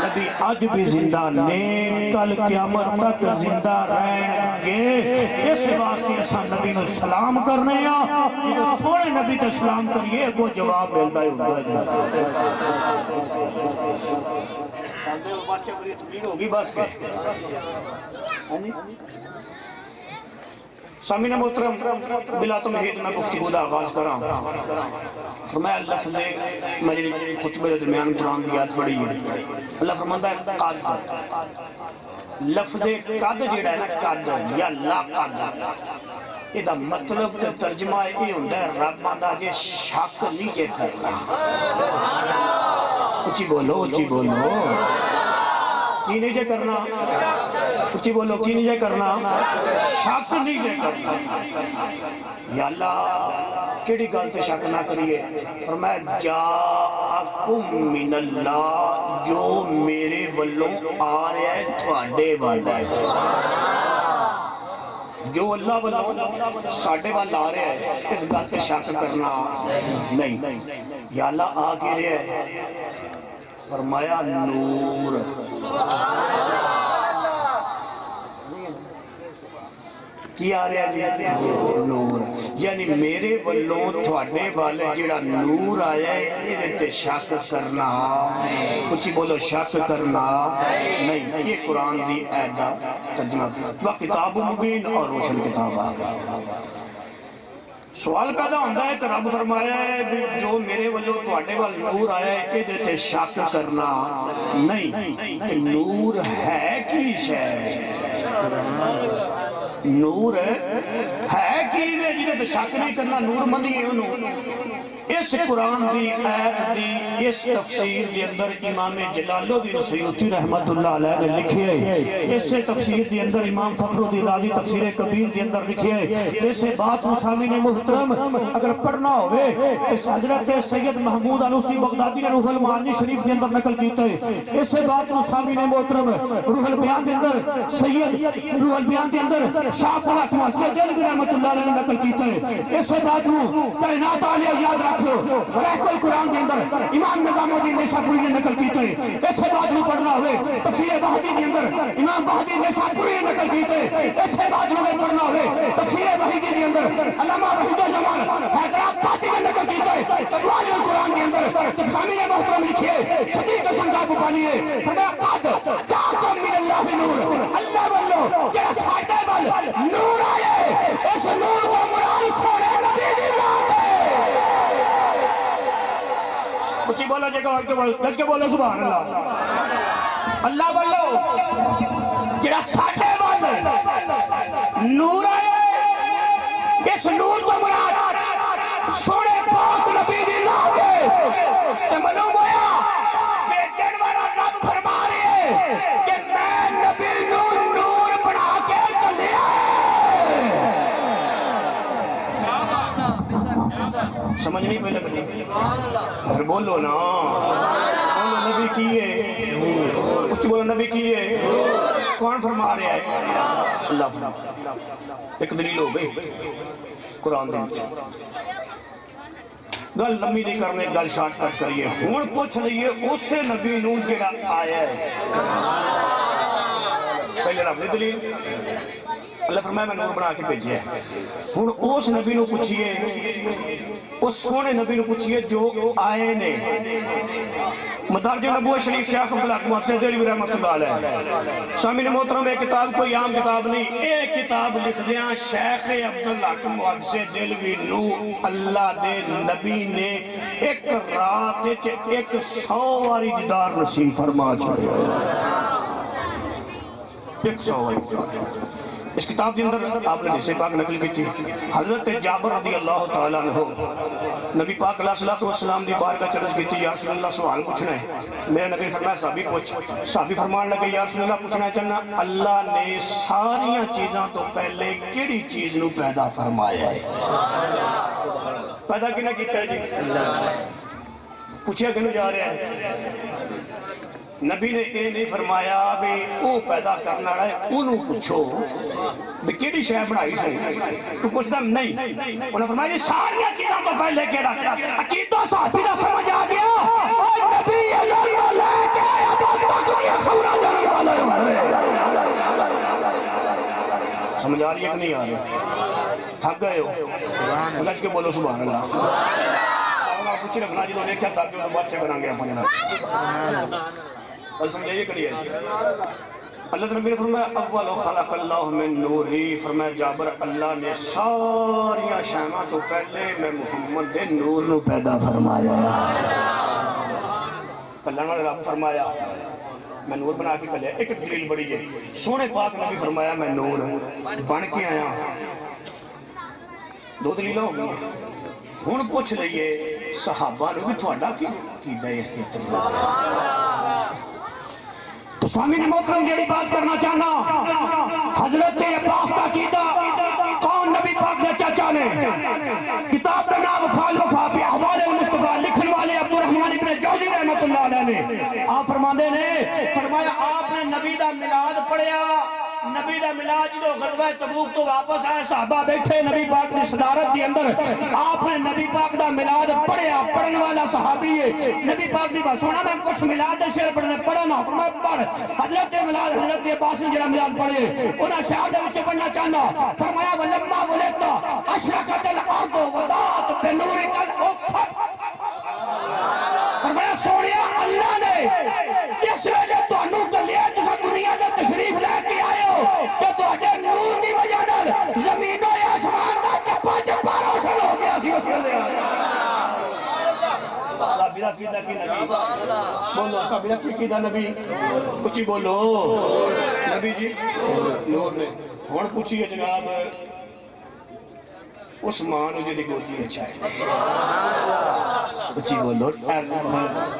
نبی آج بھی زندہ نے کل قیامت تک زندہ رہیں گے اس واسطے اساں نبی نو سلام کرنے ہیں سونے نبی تے سلام کریے وہ جواب ملتا ہے ہوگی بس سامعین محترم بلا تمہید میں گفتگو دا آغاز کراں فرمایا لفظ مجھے خطبہ درمیان قرآن کی یاد پڑھی ہے اللہ فرماتا ہے قد لفظ قد جیڑا ہے نا قد یا لا قد یہ دا مطلب تے ترجمہ یہ ہوتا ہے رب ماندہ جے شک نہیں جے کرنا اچھی بولو کی نہیں جے کرنا اچھی بولو کی نہیں جے کرنا شک نہیں جے کرنا یا اللہ کیڑی گل تے شک نہ کریے فرمایا جاءکم من اللہ جو میرے ولوں آ رہا ہے تھوڑے والا ہے جو اللہ ولوں ساڑھے والا آ رہا ہے اس گل تے شک کرنا نہیں یا اللہ آ کے رہا ہے فرمایا نور کیا آ رہا ہے نور یعنی میرے ولوں تھوڑے والے جڑا نور آیا ہے یہ تے شک کرنا کچھ بولو شک کرنا نہیں یہ قرآن دی آیت دا ترجمہ وہ کتاب مبین اور روشن کتاب آ گئی سوال پیدا ہوتا ہے تو رب فرمایا ہے بھی جو میرے والوں تواڈے وال نور آیا ہے یہ تے شک کرنا نہیں کہ نور ہے کی شے نور ہے کی جہاں تے شک نہیں کرنا نور منی انہوں اس قرآن دی آیت دی اس تفسیر دی اندر امام جلال الدین سیوطی رحمت اللہ علیہ نے لکھی ہے اس تفسیر دی اندر امام فخر الدین رازی تفسیر کبیر دی اندر لکھی ہے اس بات مسامین محترم اگر پڑھنا ہوئے اس حضرت سید محمود علوسی بغدادی نے روح المعانی شریف دی اندر نقل کیتا ہے اس بات مسامین محترم روح البیان دی اندر سید روح البیان دی اندر شاہ فلاح محسن دلوی رحمت اللہ علیہ نے نقل کیتا ہے اس بات کو کائنات عالیہ یاد رکھ رکھو قرآن کے اندر امام نظام الدین نیسابوری نے نقل کیتے ہیں ایسے بات میں پڑھنا ہوئے تفسیر بہادی کے اندر امام بہادی نیسابوری نے نقل کیتے ہیں ایسے بات میں پڑھنا ہوئے تفسیر بہادی کے اندر علامہ وحید الزمان حیدرآبادی نے نقل کیتے ہیں تقوال قرآن کے اندر تفسیر محترم لکھیے صدیق حسن قادیانی ہے فرمایا قد جاءکم من اللہ نور اللہ واللہ کہ ساڈے وال نور آئے اس نور کو مراد سونے نبی دی ذات ہے اچھی بولا جگہ کے بولو سبحان اللہ اللہ بولو جڑا ساڈے وال نور آئے اس نور کو مراد سونے پاک نبی دی ذات ہے تے معلوم ہویا کہ جن والا رب فرما رہے ہیں کہ میں نبی نور بنا کے کلیا سمجھ نہیں پہ لگ رہی پھر بولو نا بولو نبی کیے کچھ بولو نبی کیے کون فرما رہا ہے اللہ فرما ایک دلیل ہو گئی قرآن دے گل لمبی نہیں کرنے گل شارٹ کٹ کریے ہوں پوچھ لئیے اسے نبی نو جڑا آیا ہے پہلے رب نے دلیل اللہ فرمایا میں نور بنا کے بھیجیا ہے ہوں اس نبی نو پوچھئے اس سونے نبی نو پوچھئے جو آئے نے مدارج نبوت شریف شیخ عبدالحق محسن دہلوی رحمۃ اللہ علیہ سامعین محترم ایک کتاب کوئی عام کتاب نہیں ایک کتاب لکھ دیاں شیخ عبدالحق محسن دہلوی نو اللہ دے نبی نے ایک رات 100 واری دیدار نصیب فرما چھڑیا 100 واری اس کتاب کے اندر آپ نے حدیث پاک نقل کی تھی حضرت جابر رضی اللہ تعالیٰ عنہ نبی پاک علیہ السلام دی بارگاہ چرچ کی تھی یا رسول اللہ سوال پوچھنا ہے میرے نبی فرمایا صحابی پوچھ صحابی فرمان لگے یا رسول اللہ پوچھنا ہے چلنا اللہ نے ساری چیزاں تو پہلے کیڑی چیز نو پیدا فرمایا ہے پیدا کنا کیتا ہے جی پوچھیا کیوں جا رہا ہے نبی نے یہ نہیں فرمایا بھی وہ پیدا کرنا رہا ہے انہوں پوچھو بھی کیڑی شے بنائی سے تو پوچھتا نہیں انہوں نے فرمایا یہ ساری چیزاں تو پہلے کیڑا عقیدہ صحابی دا سمجھ آ گیا اور نبی ازل میں لے کے اب تک یہ خبرہ جانے والے سمجھ آ رہی ہے کہ نہیں آ رہی تھک گئے ہو سمجھ کے بولو سبحان اللہ پوچھ رکھنا جی تو دیکھا تھا کہ وہ بچے بنا گیا اپنے اور سمجھائیے کریے اللہ نبی نے فرمایا اول خلق اللہ من نوری فرمایا جابر اللہ نے ساری شیاں تو پہلے میں محمد دے نور نو پیدا فرمایا اللہ نے رب فرمایا میں نور بنا کے کلیا ایک دلیل بڑی ہے سونے پاک نبی فرمایا میں نور بن کے آیا دو دلیلیں ہو گئی ہوں پوچھ لئیے صحابہ نے بھی تھوڑا کی دے اس دیتے تو سامعین محترم جڑی بات کرنا چاہنا حضرت عباس کا کیتا کون نبی پاک نے چاچا نے کتاب کا نام وفال وفا پہ احوال المصطفیٰ لکھن والے عبدالرحمن ابن جوزی رحمت اللہ علیہ نے آپ فرماندے نے فرمایا آپ نے نبی دا میلاد پڑھیا نبی دا میلاد جو غزوہ تبوک تو واپس آئے صحابہ بیٹھے نبی پاک کی صدارت کے اندر آپ نے نبی پاک دا میلاد پڑھیا پڑھن والا صحابی ہے نبی پاک دی بات سونا میں کچھ میلاد دے شعر پڑھنے پڑھنا فرمایا پڑھ حضرت میلاد حضرت عباس نے جڑا میلاد پڑھے انہاں شعر دے وچ پڑھنا چاہنا فرمایا ولما ولدت اشرقت الارض وضاءت بنورک الافق فرمایا سونیا اللہ نے اس ویلے تانوں کلیا جس دنیا دا تشریف لے کے آئے ہو کہ تواڈے نور دی وجہ نال زمین و آسمان دا چپا چپا روشن ہو صحابی دا کیدا کی نبی بولو صحابی دا کیدا نبی اچھی بولو نبی جی نور نے ہن پوچھیے جناب عثمان جی گودی اچھا ہے اچھی بولو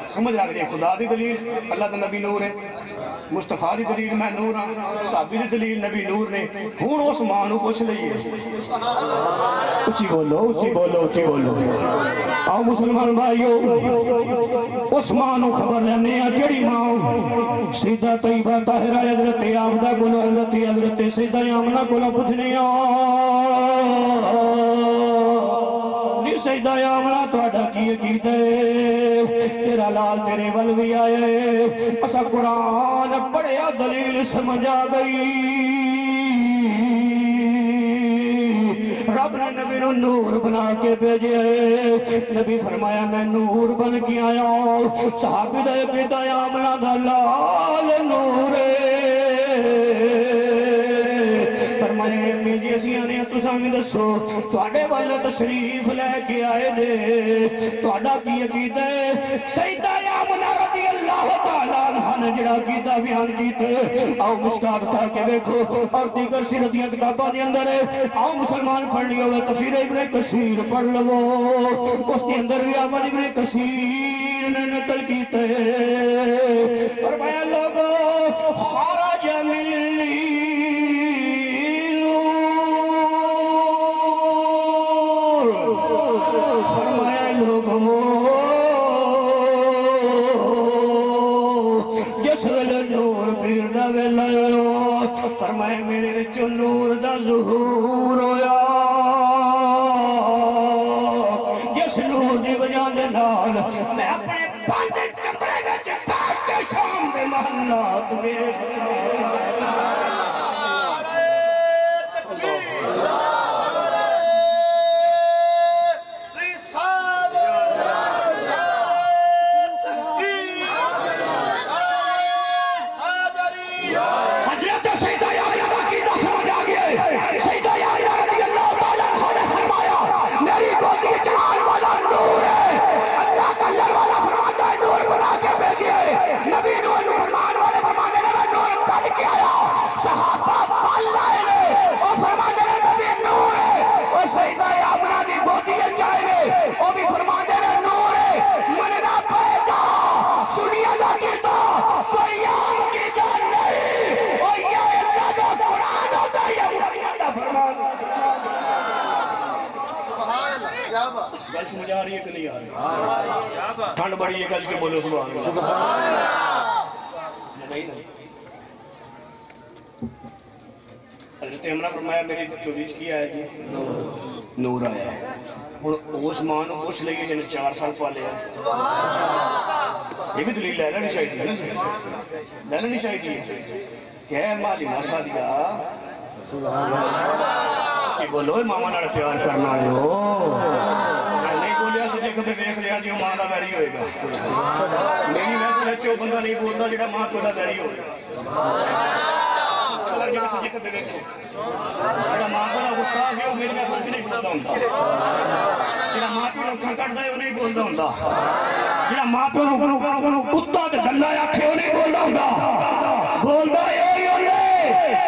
سمجھ لگ جائے خدا دی دلیل اللہ دا نبی نور ہے مصطفیٰ دی دلیل میں نور ہاں صحابی دی دلیل نبی نور نے ہن عثمان کو پوچھ لئیے اچھی بولو اچھی بولو اچھی بولو آؤ مسلمان بھائیو عثمان کو خبر لینے جڑی ماں سیدہ طیبہ طاہرہ حضرت آمدہ گلو حضرت سیدہ آمنہ گلو پوچھنے سجدہ آمنا توڑا کی عقیدہ تیرا لال تیرے ول بھی آئے اسا قرآن پڑھیا دلیل سمجھ آ گئی رب نے نبی نو نور بنا کے بھیجے نبی فرمایا میں نور بن کے آیا صحابی دا عقیدہ آمنا دا لال نور فرمائے میری اسیانے تو سامنے دسو توڑے والے تشریف لے کے آئے دے توڑا کی عقیدہ سیدہ آمنہ رضی اللہ تعالیٰ عنہ نے جڑا عقیدہ بیان کیتے آؤ مشکات تھا کہ دیکھو اور دیگر سیرتیاں کتاباں دے اندر آؤ مسلمان پڑھ لیا ہوئے تفسیر ابن کثیر پڑھ لو اس کے اندر بھی آمد ابن کثیر نے نقل کیتے فرمایا لوگو خارج ملی فرمائے میرے وچوں نور دا ظہور ہویا جس نور دی وجہ دے نال میں اپنے بند کمرے وچ بیٹھ کے شام دے محلات گل سمجھ آ رہی ہے کہ نہیں آ رہی ٹھنڈ بڑی ہے گل کے بولو سبحان اللہ حضرت امنہ فرمایا میری چوبیچ کیا ہے جی نور آیا ہے عثمان کو پوچھ لئیے جنہیں 4 سال پالے ہیں یہ بھی دلیل لے لینی چاہیے تھی لے لینی چاہیے کہ ہے مالی مسا دیا جی بولو ماما نال پیار کرنا آئے ہو نہیں بولیا سجے کبھی دیکھ لیا جی وہ ماں دا ویری ہوئے گا میری محفل اچھے وہ بندہ نہیں بولتا جڑا ماں کو دا ویری ہوئے گا جی سجے کبھی دیکھو جڑا ماں کو دا گستاخ ہے وہ میری محفل بھی نہیں بولتا ہوں جڑا ماں کو نکھاں کٹ دے وہ نہیں بولتا ہوں جڑا ماں کو کتا تے گندا آکھے وہ نہیں بولتا ہوں بولتا یہی ہونے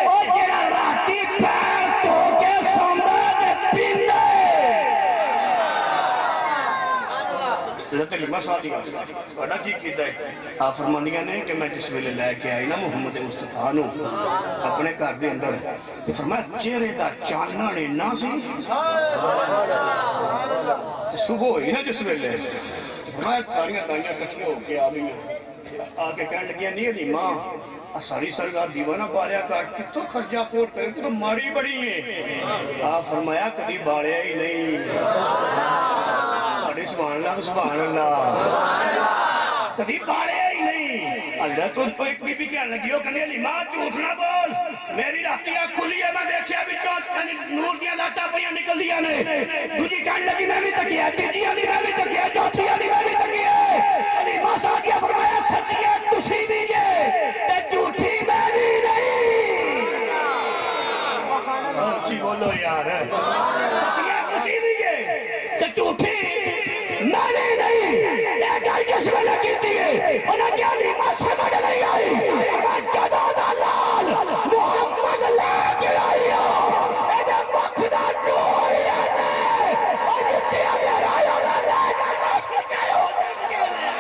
اور جڑا راتی پیر تو کے سوندا تے پیندے حضرت علیمہ صادقہ بڑا کی کیتا ہے آپ فرماندیاں نے کہ میں جس ویلے لے کے آئی نا محمد مصطفیٰ نو اپنے گھر دے اندر تو فرمایا چہرے دا چانن نہ سی صبح ہوئی نا جس ویلے فرمایا ساریاں دائیاں کٹھیاں ہو کے آ گئی آ کے کہنے لگیاں نہیں علیمہ ساری سرگاہ دیوانہ باریا کر کتوں خرجہ فوٹ کرے تو ماری بڑی ہے آپ فرمایا کدی باریا ہی نہیں سبحان اللہ کدی باریا ہی نہیں اللہ تو ایک بی بی کہنے لگی ہو کہنے علیمہ جھوٹ نہ بول میری راتی آنکھ کھلی ہے میں دیکھیا بھی نور دیا لاٹا پہیاں نکل دیا نے دوجی کہنے لگی میں بھی تکیا تیجیاں دی میں بھی تکیا چوتھیاں دی میں بھی تکیا علیمہ صادقہ فرمایا سچیاں تسی دیجئے تے جھوٹی میں بھی نہیں اچھی بولو یار سچیاں تسی دیجئے تے جھوٹی میں بھی نہیں یہ گل کس ویلے کیتی ہے انہاں دی علیمہ سمجھ نہیں آئی میں جدوں دا لال محمد لے کے آئی اے دے مکھ دا نور ہے او جتے میرا آیا میں لے کے نشک گئے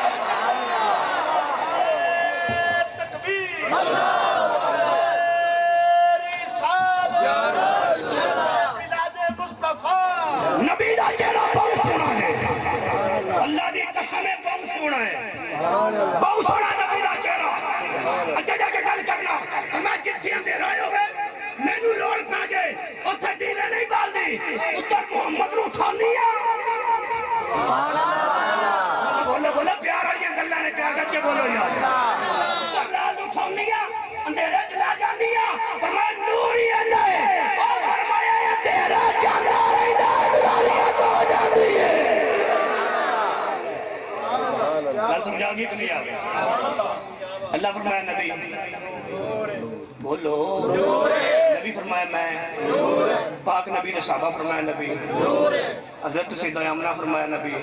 نبی دا چہرہ بہت سونا ہے اللہ دی قسم ہے بہت سونا ہے بہت سونا نبی دا چہرہ اگے جا کے گل کرنا میں جتھے اندر آئے ہوئے مینوں لوڑ پا گئے اتھے دیوے نہیں بالدی اتھے محمد نو اٹھانی ہے بولو بولو پیار والی گلاں نے پیار کر کے بولو یار اللہ نو اٹھانی ہے اندھیرے چلا جاندی ہے فرمایا نور ہی اللہ ہے اور فرمایا اندھیرا جانا رہندا نوریت ہو جاندی ہے گل سمجھا گئی کہ نہیں آ گیا اللہ فرمایا نبی بولو نبی فرمایا میں پاک نبی نے صحابہ فرمایا نبی حضرت سیدہ آمنہ فرمایا نبی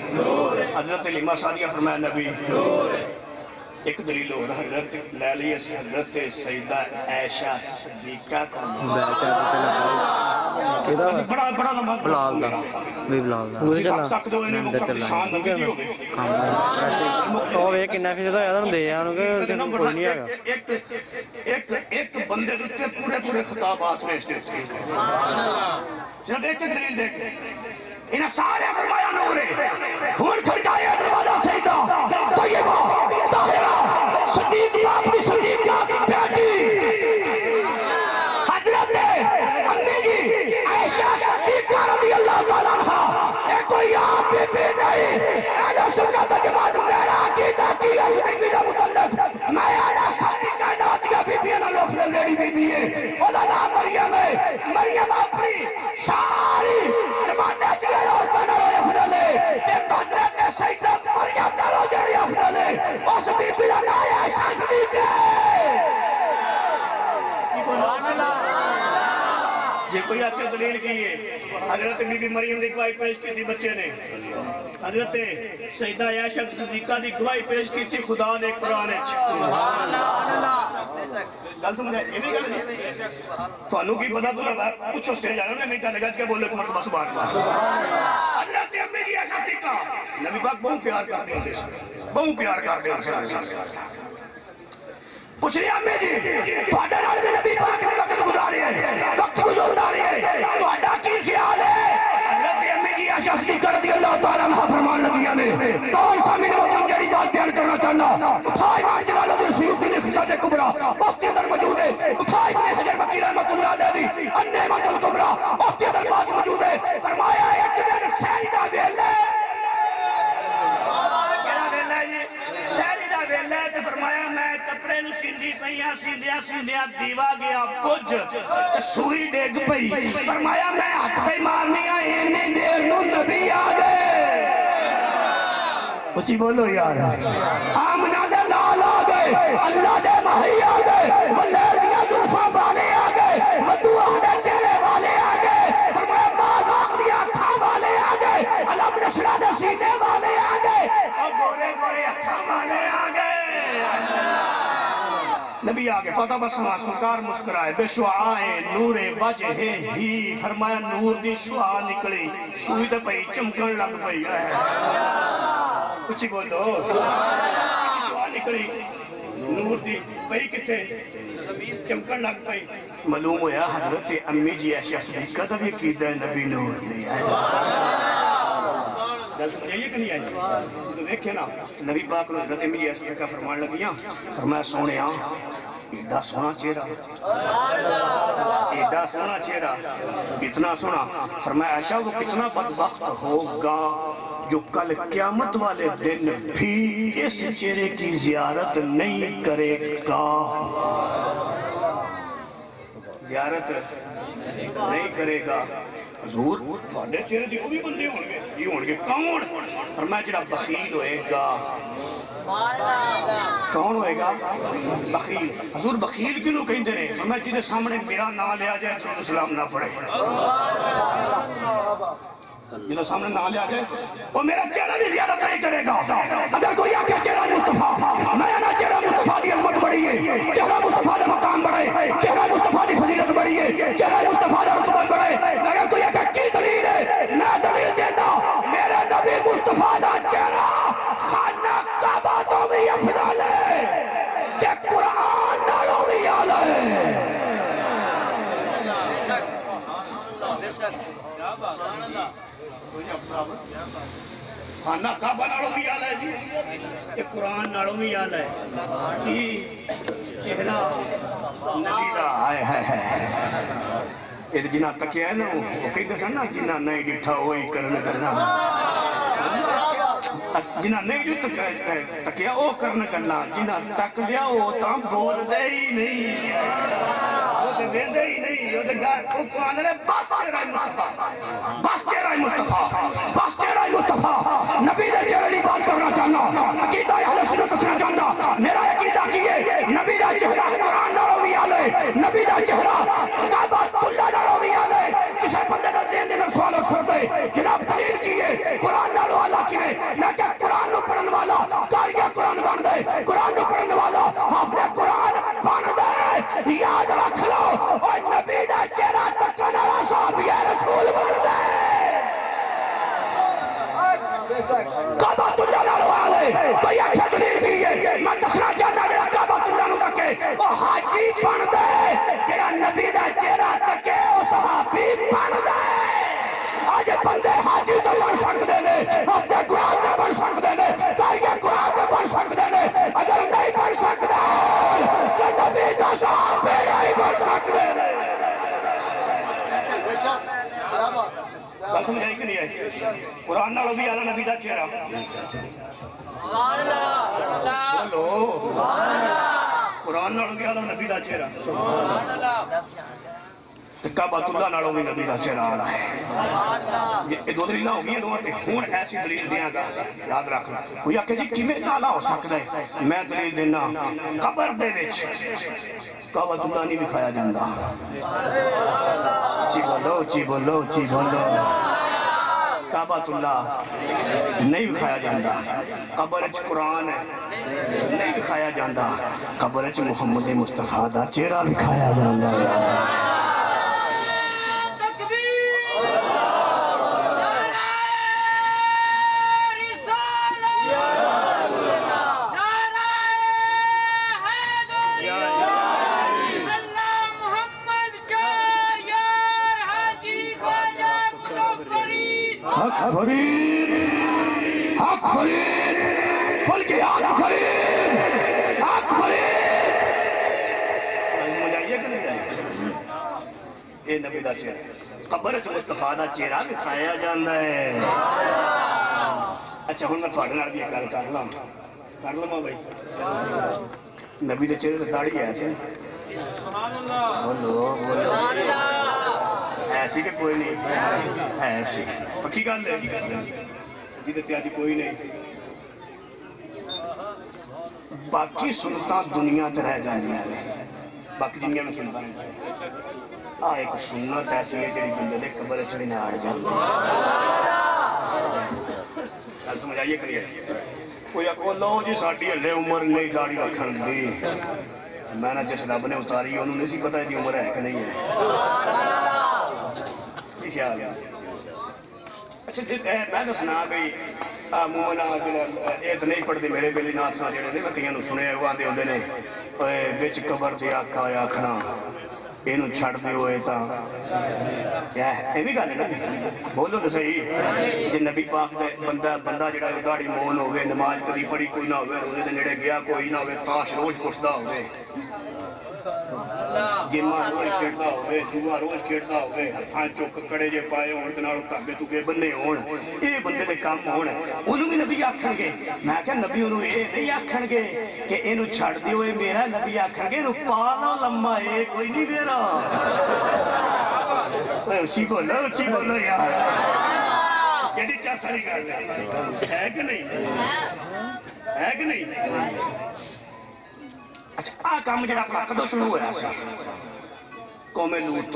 حضرت علیمہ سعدیہ فرمایا نبی ایک دلیل اور حضرت لیلی حضرت سیدہ عائشہ صدیقہ بڑا بڑا لمبا بلال دا بھی بلال دا اسی وقت تک دو انہیں مقصد شان نبی دی ہو گئی ਉਹ ਵੇਖ ਕਿੰਨਾ ਫੀਸ ਹੋਇਆ ਤੁਹਾਨੂੰ ਦੇ ਆਉਣ ਕੇ ਕੋਈ ਨਹੀਂ ਹੈਗਾ ایک بندے کے پورے پورے خطابات میں اس نے صرف ایک دلیل دیکھیں انہیں سارے فرمایا نور ہے ہون کھڑکایا دروازہ سیدہ طیبہ طاہرہ صدیق اپنی صدیق کا بیٹی حضرت امی جی عائشہ صدیقہ رضی اللہ تعالیٰ عنہ ایک کوئی آپ بھی نہیں اہل سنت جماعت میرا عقیدہ کی اس بی دا متعلق میں اہل ساری کائنات کا بی بی انا لوفل لیڈی بی بی ہے اولا نام مریم ہے مریم اپنی ساری زمانہ کی عورتوں نے روئے افضل ہے کہ حضرت سیدہ مریم نے رو جڑی افضل ہے اس بی بی دا نام عائشہ صدیقہ ہے یہ کوئی آپ کے دلیل کی ہے حضرت بی بی مریم دی گواہی پیش کی تھی بچے نے حضرت سیدہ عائشہ صدیقہ دی گواہی پیش کی تھی خدا نے قرآن گل سمجھا یہ بھی گل نہیں تھانوں کی پتہ تو لگا کچھ اسٹیج آ رہا ہے میں کہا لگا کہ بولے مرتبہ سبحان اللہ حضرت امی جی عائشہ صدیقہ نبی پاک بہت پیار کرتے ہیں بہت پیار کرتے ہیں کچھ نہیں امی جی تھوڑے نال بھی نبی پاک نے وقت گزارے ہیں وقت گزارا ہے تھوڑا کی خیال ہے حضرت امی جی عائشہ صدیقہ رضی اللہ تعالیٰ عنہ فرمان لگیاں نے کون سا میرے وطن جڑی بات بیان کرنا چاہنا اٹھائے مان جلال الدین سیوطی نے خصت کبریٰ اس کے اندر موجود ہے اٹھائے ابن حجر مکی رحمۃ اللہ علیہ النعمۃ الکبریٰ اس کے اندر بات موجود ہے فرمایا ایک دن سیدہ ویلے فرمایا میں کپڑے نو سیندی پئیاں سیندیا دیوا گیا کچھ سوئی ڈگ پئی فرمایا میں ہاتھ پہ مارنی اینی دیر نو نبی آ گئے اچھی بولو یار آمنہ دے لال آ گئے اللہ دے مہی آ گئے واللیر دیا زلفاں والے آ گئے مدعا دے چہرے والے آ گئے فرمایا باز آخ دیا اکھاں والے آ گئے علم نشرہ دے سینے والے آ گئے اور گورے گورے اکھاں والے آ گئے نبی آگے فتح بسما سرکار مسکرائے بے شعائے نور وجہ ہی فرمایا نور دی شعا نکلی سوئی دے پئی چمکن لگ پئی کچھ بولو شعا نکلی نور دی پئی کتے چمکن لگ پئی معلوم ہویا حضرت امی جی عائشہ صدیقہ دا بھی عقیدہ نبی نور نہیں آئے گل سمجھائیے کہ نہیں آئی تو دیکھیں نا نبی پاک نے حضرت امی جی عائشہ صدیقہ فرمان لگیاں فرمایا سونے ایڈا سونا چہرہ ایڈا سونا چہرہ اتنا سونا فرمایا عائشہ وہ کتنا بدبخت ہوگا جو کل قیامت والے دن بھی اس چہرے کی زیارت نہیں کرے گا زیارت نہیں کرے گا حضور تھوڑے چہرے دی وہ بھی بندے ہوں گے یہ ہوں گے کون فرمایا جڑا بخیل ہوئے گا کون ہوئے گا بخیل حضور بخیل کیوں کہیں دے فرمایا جنہیں سامنے میرا نام لیا جائے تو اسلام نہ پڑھے جب سامنے نہ لیا کے وہ میرا چہرہ بھی زیادت نہیں کرے گا اگر کوئی آکے چہرہ مصطفیٰ نیا نہ چہرہ مصطفیٰ دی عظمت بڑھی ہے چہرہ مصطفیٰ دا مقام بڑھے چہرہ مصطفیٰ دی فضیلت بڑھی ہے چہرہ مصطفیٰ دا رتبت بڑھے اگر کوئی آکے کی دلیل ہے میں دلیل دیتا میرے نبی مصطفیٰ دا چہرہ خانہ کعبہ تو بھی افضل ہے کہ قرآن نالوں بھی آلہ ہے خانہ کعبہ نالوں بھی آلہ ہے جی کہ قرآن نالوں بھی آلہ ہے کہ چہرہ نبی دا آئے ہے یہ جنہ تکیا ہے نا وہ کہتے سن نا جنہ نہیں ڈٹھا وہی کرنا جنہ نہیں تکیا وہ کرنا جنہ تک لیا وہ تاں بول دے ہی نہیں وہ تے ویندے ہی نہیں وہ تے گھر کو قرآن نے بس تیرا مصطفیٰ بس تیرا مصطفیٰ بس تیرا مصطفیٰ نبی دے چہرے کی بات کرنا چاہنا عقیدہ اہل سنت دسنا چاہنا میرا عقیدہ کی ہے نبی دا چہرہ قرآن نالوں بھی آلے نبی دا چہرہ کعبہ اللہ نالوں بھی آلے کسے بندے دا ذہن دے سوال اکثر دے جناب دلیل کی ہے قرآن نالوں اللہ کی ہے لیکن قرآن نو پڑھن والا کاریہ قرآن بن دے قرآن نو پڑھن والا حافظ قرآن بن دے یاد رکھ لو اور نبی دا چہرہ تکن والا صحابی رسول بن دے کعبہ اللہ نالوں آلے کوئی آکھے دلیل کی ہے میں دسنا چاہتا میرا کعبہ اللہ نو تکے وہ حاجی بن دے جڑا نبی دا چہرہ تکے وہ صحابی بن دے آج بندے حاجی تو بن سکتے ہیں اپنے قرآن میں بن سکتے ہیں کاریہ قرآن میں بن سکتے ہیں اگر نہیں بن سکتے تو نبی دا صحابی نہیں بن سکتے بس سمجھائی کہ نہیں ہے قرآن نالوں بھی آلہ نبی دا چہرہ بولو قرآن نالوں بھی آلہ نبی دا چہرہ کعبہ اللہ نالوں بھی نبی دا چہرہ آ رہا ہے یہ دو دلیلہ ہو گئی دو ہون ایسی دلیل دیاں گا یاد رکھنا کوئی آکے جی کیویں تالا ہو سکتا ہے میں دلیل دینا قبر دے وچ کعبہ اللہ نہیں دکھایا جاندا چی بولو چی بولو چی بولو کعبہ اللہ نہیں دکھایا جاندا قبر وچ قرآن ہے نہیں دکھایا جاندا قبر وچ محمد مصطفیٰ دا چہرہ دکھایا جاندا ہے حق فرید حق فرید کھل کے حق فرید حق فرید سمجھ آئیے کہ نہیں آئیے یہ نبی دا چہرہ قبر چ مصطفیٰ دا چہرہ دکھایا جاندہ ہے اچھا ہن میں تھوڑے نال بھی گل کر لواں بھائی نبی دے چہرے تے داڑھی ایسی بولو بولو ایسی کہ کوئی نہیں ایسی پکی گل ہے جی تے کوئی نہیں باقی سنتاں دنیا تے رہ جاندیاں باقی دنیا میں سنتاں نہیں ایک سنت ایسی ہے جڑی بندے دے قبر وچ نہیں آڑ جاندی گل سمجھ آئیے کریے کوئی آکھو لو جی ساڈی ہلے عمر نہیں داڑھی رکھن دی میں نے جس رب نے اتاری انہوں نے سی پتہ ہے عمر ہے کہ نہیں ہے خیال ہے اچھا میں دسنا بھئی مومن یہ تو نہیں پڑھتے میرے بیلی ناتھ نہ جڑے نے میں کئیاں نوں سنے وہ آندے ہوندے نے وچ قبر دے آقا آکھنا اینوں چھڑ دے ہوئے تاں کیا ہے ایویں گل ہے نا بولو تو صحیح جے نبی پاک دے بندہ جڑا داڑھی مون ہوے نماز کبھی پڑھی کوئی نہ ہوے روزے دے نیڑے گیا کوئی نہ ہوے تاش روز کھسدا ہوے گیما روز کھیڈدا ہوے جوا روز کھیڈدا ہوے ہتھاں چک کڑے جے پائے ہون تے نال تاگے تگے بننے ہون اے بندے دے کام ہون اونوں بھی نبی آکھن گے میں کہ نبی اونوں اے نہیں آکھن گے کہ اینوں چھڑ دیو اے میرا نبی آکھن گے اینوں پالو لمما اے کوئی نہیں میرا اچھی بولو یار کیڑی چاسڑی گل ہے کہ نہیں ہے کہ نہیں اچھا آ کام جڑا اپنا کدوں شروع ہوا سی قوم لوط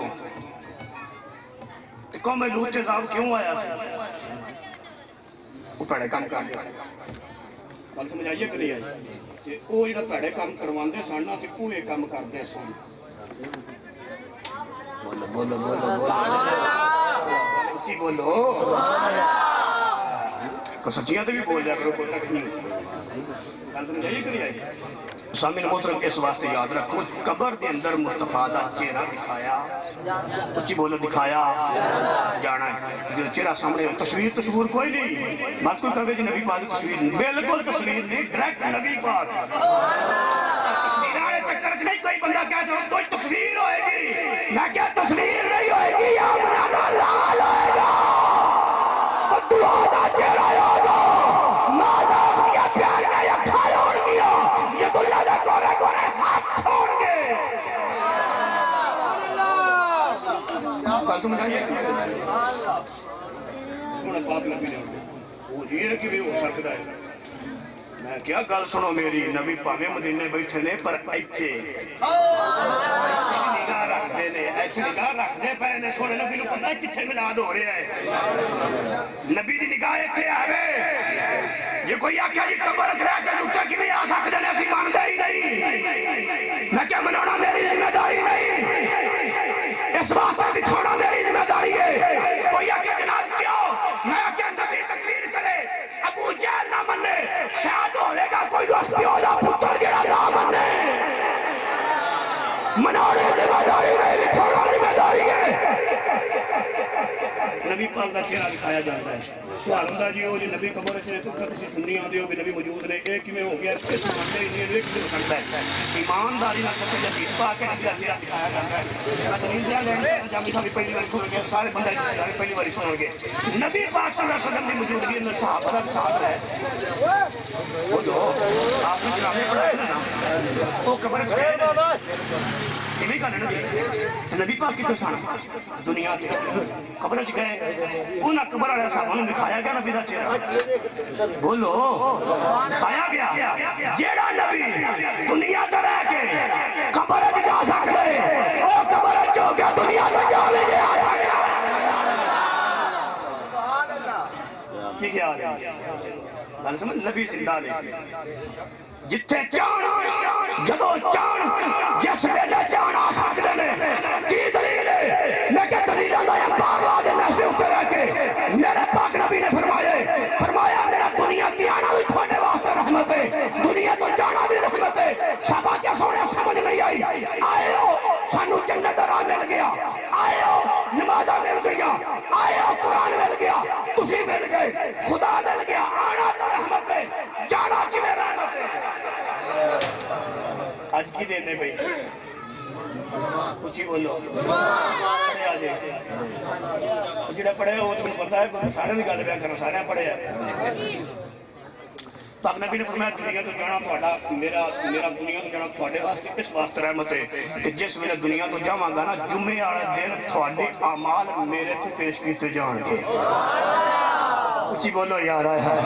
تو قوم لوط تے عذاب کیوں آیا سی وہ بڑے کام کر گیا گل سمجھ آئیے کہ نہیں آئی کہ وہ جڑا بڑے کام کرواندے سن نا تے وہ یہ کام کردے سن بولو بولو بولو بولو اچھی بولو کو سچیاں تے بھی بول جا کرو کوئی تک نہیں گل سمجھ آئیے کہ نہیں آئی سامعین محترم اس واسطے یاد رکھو قبر کے اندر مصطفیٰ دا چہرہ دکھایا اچھی بولو دکھایا جانا ہے جو چہرہ سامنے تصویر تصور کوئی نہیں بات کوئی کہے جی نبی پاک تصویر بالکل تصویر نہیں ڈائریکٹ نبی پاک تصویر والے چکر چ نہیں کوئی بندہ کہہ سکتا کوئی تصویر ہوئے گی میں کیا تصویر نہیں ہوئے گی یا بنانا لال ہوئے گا دعا دا چہرہ ہوگا مادا کیا پیار میں یا کھائے ہون گیا یہ دنیا دے گورے گورے ہاتھ چھوڑ گے کل سمجھائیے سونے بات نبی نے وہ یہ کہ بھی ہو سکتا ہے میں کیا گل سنو میری نبی پاوے مدینے بیٹھے نے پر ایتھے نگاہ رکھ دے نے ایتھے نگاہ رکھ دے پے نے سونے نبی نو پتہ ہے کتھے میلاد ہو رہا ہے نبی دی نگاہ ایتھے آوے یہ کوئی آکھیا جی قبر رکھ رہا کہ لوٹا کی نہیں آ سکتے نے اسی مانتے ہی نہیں میں کیا منانا میری ذمہ داری نہیں اس واسطے دکھانا میری ذمہ داری ہے کوئی آکھیا جناب کیوں میں آکھیا نبی تکبیر کرے ابو جہل نہ منے شاید ہوئے گا کوئی اس پیولا پتر جڑا نہ منے منانے ذمہ داری نہیں دکھانا ذمہ داری ہے نبی پاک دا چہرہ دکھایا جاتا ہے سوال ہوتا جی وہ جو نبی قبر وچ نے تو تسی سننی آندے ہو کہ نبی موجود نے یہ کیویں ہو گیا اس منتے ہی نہیں کیوں کرتا ہے ایمانداری نال کسے حدیث پاک کے نبی دا چہرہ دکھایا جاتا ہے دلیل دیا گیا جامی صاحب پہلی بار سن گے سارے بندے سارے پہلی بار سن گے نبی پاک صلی اللہ علیہ وسلم کی موجودگی اندر صحابہ دا ساتھ ہے وہ جو آپ نے ڈرامے پڑھائے نا وہ قبر وچ گئے نہیں کہنا نبی پاک کی تو سان دنیا تے قبر وچ گئے انہاں قبر والے صاحباں نوں دکھایا گیا نبی دا چہرہ بولو دکھایا گیا جیڑا نبی دنیا تے رہ کے قبر وچ جا سکدا ہے او قبر وچ ہو گیا دنیا تے جا لے گیا سبحان اللہ کی کیا ہے گل سمجھ نبی زندہ نے جتھے چاند جدو چاند جس ویلے چاند آ سکتے نے کی دلیل ہے میں کہ دلیل آندا ہے پاک دے نشے اوتے رہ کے میرے پاک نبی نے فرمایا میرا دنیا کی آنا بھی تھوڑے واسطے رحمت ہے دنیا تو جانا بھی رحمت ہے صحابہ کیا سونے سمجھ نہیں آئی آئے ہو سانو جنت دا راہ مل گیا آئے ہو نمازاں مل گیا آئے ہو قرآن مل گیا تسی مل گئے خدا مل گیا آنا تو رحمت ہے جانا کی میں رحمت ہے آج کی دینے بھئی کچھ ہی بولو پڑھے آجے جڑا پڑھے ہو تم پتا ہے سارے بھی گل بیان کرنا سارے پڑھے ہیں پاک نبی نے فرمایا دنیا تو جانا تھوڑا میرا دنیا تو جانا تھوڑے واسطے اس واسطے رحمت ہے کہ جس ویلے دنیا تو جاواں گا نا جمعے والے دن تھوڑے اعمال میرے تے پیش کیتے جان گے اچھی بولو یار ہے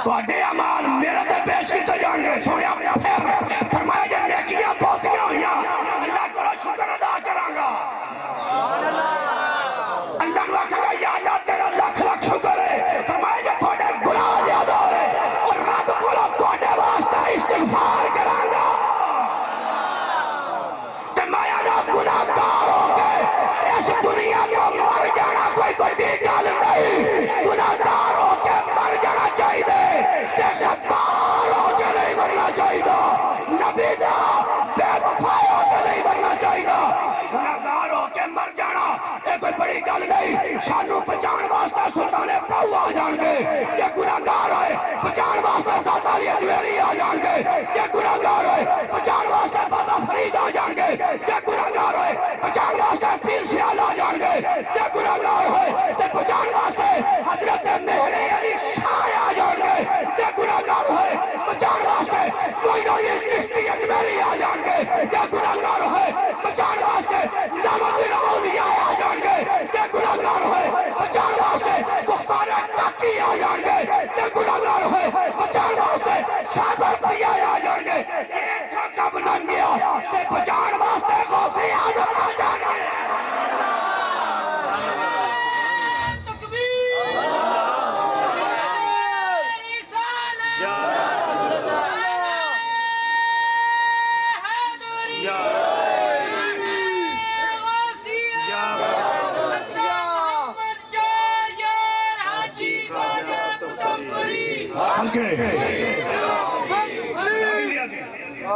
تھوڑے اعمال میرے تے پیش کیتے جان گے سونے پھر فرمایا جے نیکیاں بہتیاں ہویاں اللہ کو شکر ادا کراں گا اللہ نو آکھاں گا یا اللہ تیرا لاکھ لاکھ شکر ہے فرمایا جے تھوڑے گناہ زیادہ ہو رہے اور رب کو تھوڑے واسطے استغفار کراں گا تے میں نہ گناہگار ہو کے اس دنیا کو مر جانا کوئی بڑی گل نہیں گناہگار ہو کے مر جانا چاہیے تے غدار ہو کے نہیں مرنا چاہیے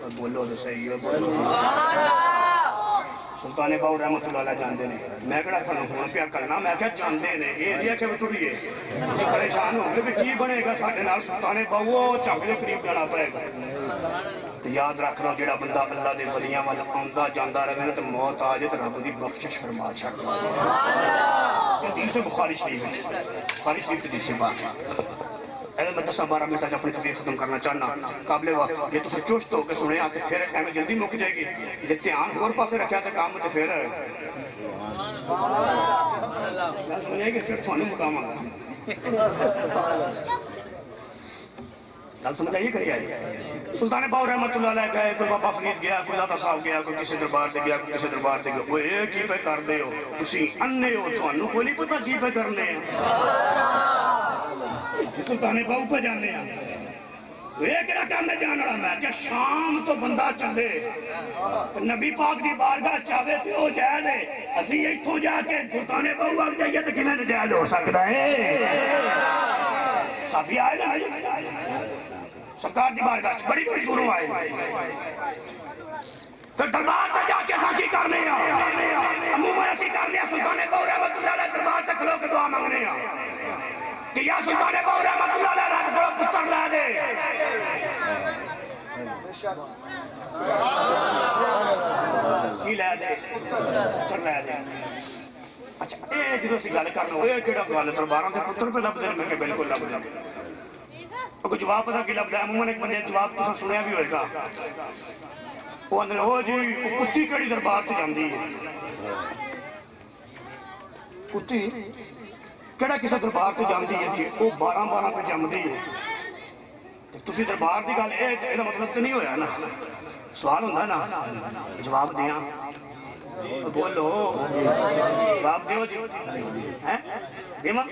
بولو تو صحیح ہو بولو سلطان باؤ رحمت اللہ علیہ جاندے نے میں کہڑا تھا ہوں پیا کرنا میں کیا جاندے نے یہ نہیں کہ ٹریے تھی پریشان ہو گئے بھی کی بنے گا ساڈے نال سلطان باؤ چک دے قریب جانا پائے گا تو یاد رکھ لو جڑا بندہ اللہ دے ولیاں وال آندا جاندا رہے نا تو موت آ جائے تو رب دی بخشش فرما چھڈ دے حدیث بخاری شریف بخاری شریف حدیث پاک اگر میں 10-12 منٹ اپنی تقریر ختم کرنا چاہنا قابل وقت یہ تو چست ہو کے سنے آ کے پھر ایویں جلدی مک جائے گی جے دھیان ہور پاسے رکھیا تے کام تے پھر گل سمجھے کہ پھر تھانوں مقاماں گا گل سمجھ آئیے کری آئی سلطان باؤ رحمت اللہ علیہ گئے کوئی بابا فرید گیا کوئی داتا صاحب گیا کوئی کسی دربار سے گیا کوئی کسی دربار سے گیا کوئی یہ کی پہ کر دے ہو تسی انے ہو تھانوں کوئی نہیں پتہ کی پہ کرنے ہیں سلطان باؤ پہ جانے ہیں یہ کیا کرنے جانا میں کہ شام تو بندہ چلے نبی پاک دی بارگاہ چاہے تو ہو جائے دے اسی ایتھوں جا کے سلطان باؤ آگ جائیے تو کنے نجائز ہو سکتا ہے سبھی آئے نا سرکار دی بارگاہ بڑی بڑی دوروں آئے پھر دربار تک جا کے ساکی کرنے ہیں عموماً ایسی کرنے ہیں سلطان باؤ رحمت اللہ علیہ دربار تک کھلو کے دعا مانگنے ہیں کہ یا سلطان باؤ رحمت اللہ علیہ رب کو پتر لے دے کی لے دے پتر لے دے اچھا اے جدو سی گل کرنا اے کیڑا گل درباراں دے پتر پہ لب دے میں کہ بالکل لب دے کوئی جواب پتہ کی لب دے عموماً ایک بندے جواب تساں سنیا بھی ہوئے گا وہ اندر ہو جی کتی کیڑی دربار تے جاندی ہے کتی کیڑا کسی دربار تے جاندی ہے کہ وہ 12 پہ جمدی ہے تسی دربار دی گل اے دا مطلب تے نہیں ہویا نا سوال ہوندا نا جواب دیاں بولو جواب دیو جی ہیں دیواں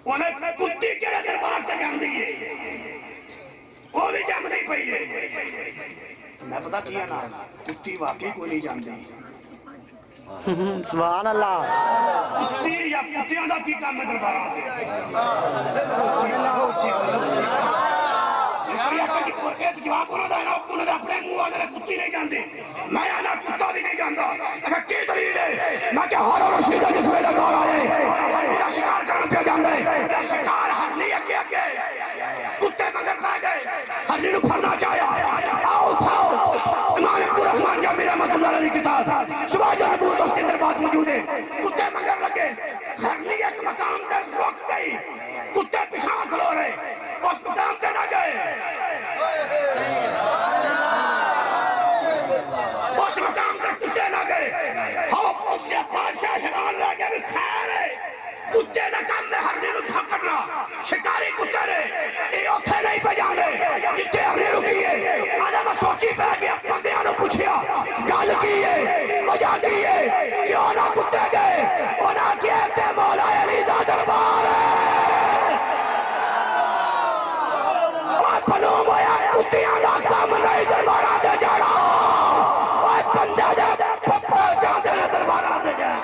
انہیں کتی کیڑا دربار تے جاندی ہے وہ بھی جمدی پئی ہے میں پتہ کیا نا کتی واقعی کوئی نہیں جاندی سبحان اللہ کتی یا کتیاں دا کی کام ہے درباراں تے جواب انہوں دا ہے نا انہوں دا اپنے منہ والے کتی نہیں جاندے میں آنا کتا بھی نہیں جاندا اگر کی دلیل ہے میں کہ ہارون رشید جس ویلے دور آئے میرا شکار کرن پہ جاندے شکار ہرنی اگے اگے کتے نظر پہ گئے ہرنی نو پھڑنا چاہیا آؤ اٹھاؤ امام عبدالرحمن جامی رحمت اللہ علیہ کتاب شواہد نبوت اس کے اندر بات موجود ہے کتے مگر لگے ہرنی ایک مقام پر رک گئی کتے پیچھے کھلو رہے اس مقام تے نہ گئے اس مقام تک کتے نہ گئے بادشاہ حیران رہ گیا بھی خیر ہے کتے نہ کام نے ہرنی نو پکڑنا شکاری کتے نے یہ اوتھے نہیں پہ جانے جتے ہرنی رکی ہے آنے میں سوچی پہ گیا بندیاں نو پوچھیا گل کی ہے وجہ کی ہے کیوں نہ کتے گئے انہاں کیا تے مولا علی دا دربار ہے اور پلوم ہویا کتیاں دا کام نہیں دربارہ دے جانا اور بندہ دے پپا جاندے دربارہ دے جانا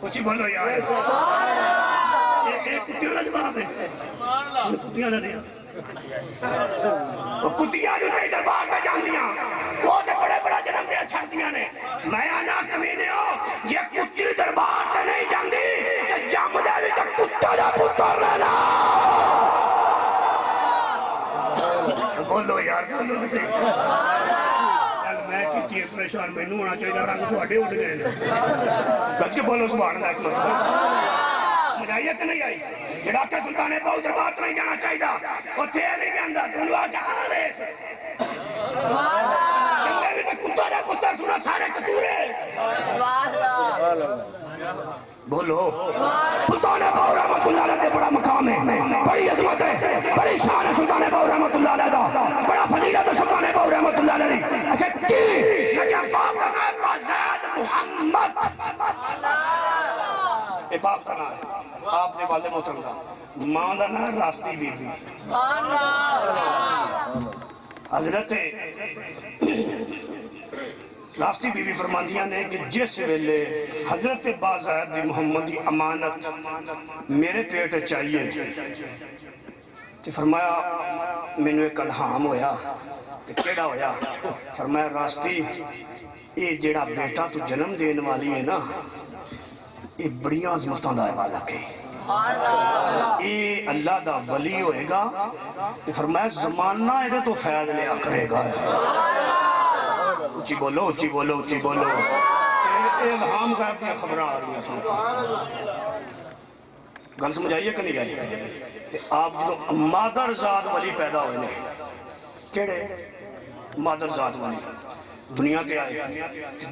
کچھ بولو یار ایک کتیاں دا جواب ہے کتیاں دا دیا کتیاں جو نہیں دربار کا جان دیا وہ دے بڑے بڑا جنم دیا چھڑ دیا نے میں آنا کمینے ہو یہ کتی دربار کا نہیں جان دی کہ جام دے بھی تک کتا دا پتر رہنا بولو یار بولو سے میں کیتی ہے پریشان میں نو ہونا چاہیے رنگ تو اڈے اٹھ گئے گج کے بولو سبحان اللہ اکبر مجھے آئی ہے کہ نہیں آئی جڑا کہ سلطان باؤ دربار نہیں جانا چاہیے وہ تھے نہیں جاندہ تو انہوں آجا آلے جنگے بھی تو کتا دے پتر سنا سارے کتورے بولو سلطان باؤ رحمت اللہ علیہ بڑا مقام ہے بڑی عظمت ہے بڑی شان ہے سلطان باؤ رحمت اللہ علیہ دا بڑا فضیلت ہے سلطان باؤ رحمت اللہ علیہ اچھا کی لیکن باپ کا نام بازید محمد اے باپ کا نام ہے آپ نے والد محترم کا ماں دا نام راستی بی بی حضرت راستی بی بی فرماندیاں نے کہ جس ویلے حضرت بازید محمد دی امانت میرے پیٹ چاہیے ਤੇ ਫਰਮਾਇਆ ਮੈਨੂੰ ਇੱਕ ਇਲਹਾਮ ਹੋਇਆ। ਤੇ ਕਿਹੜਾ ਹੋਇਆ? ਫਰਮਾਇਆ ਰਾਸਤੀ ਇਹ ਜਿਹੜਾ ਬੇਟਾ ਤੂੰ ਜਨਮ ਦੇਣ ਵਾਲੀ ਹੈ ਨਾ, ਇਹ ਬੜੀਆਂ ਅਜ਼ਮਤਾਂ ਦਾ ਮਾਲਕ ਹੈ। ਇਹ ਅੱਲਾ ਦਾ ਵਲੀ ਹੋਏਗਾ। ਤੇ ਫਰਮਾਇਆ ਜ਼ਮਾਨਾ ਇਹਦੇ ਤੋਂ ਫੈਜ਼ ਲਿਆ ਕਰੇਗਾ। ਉੱਚੀ ਬੋਲੋ, ਉੱਚੀ ਬੋਲੋ, ਉੱਚੀ ਬੋਲੋ। ਇਹ ਇਲਹਾਮ ਗੈਬ ਦੀਆਂ ਖਬਰਾਂ ਆ ਰਹੀਆਂ ਸਨ। ਗੱਲ ਸਮਝ ਆਈ ਹੈ ਕਿ ਨਹੀਂ ਆਈ? ਤੇ ਆਪ ਜਦੋਂ ਮਾਦਰਜ਼ਾਦ ਵਲੀ ਪੈਦਾ ਹੋਏ ਨੇ, ਕਿਹੜੇ ਮਾਦਰਜ਼ਾਦ ਵਲੀ ਦੁਨੀਆ ਤੇ ਆਏ,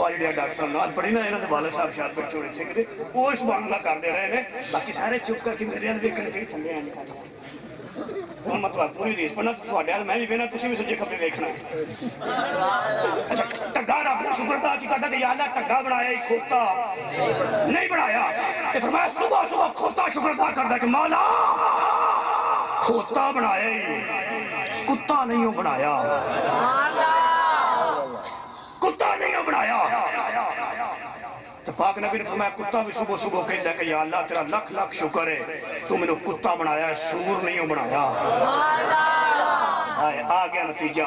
وہ آ جڑے ڈاکٹر صاحب نال پڑھی نا انہاں دے والد صاحب شاید بچے ہونے چھکدے وہ سبحان اللہ کردے رہے نے باقی سارے چپ کر کے میرے ال ویکھن کہ تھلے آن کر ہن مطلب پوری دیش پڑھنا تواڈے ال میں بھی وینا تسی بھی سجے کھبے ویکھنا اچھا ٹگا رب نے شکر ادا کیتا کہ یا اللہ ٹگا بنایا ہی کھوتا نہیں بنایا تے فرمایا صبح صبح کھوتا شکر ادا کردا کہ مولا کھوتا بنایا ہی کتا نہیں بنایا کتا نہیں بنایا تو پاک نبی نے فرمایا کتا بھی صبح صبح کہتا ہے کہ یا اللہ تیرا لکھ لکھ شکر ہے تو میں نے کتا بنایا ہے سور نہیں بنایا آ گیا نتیجہ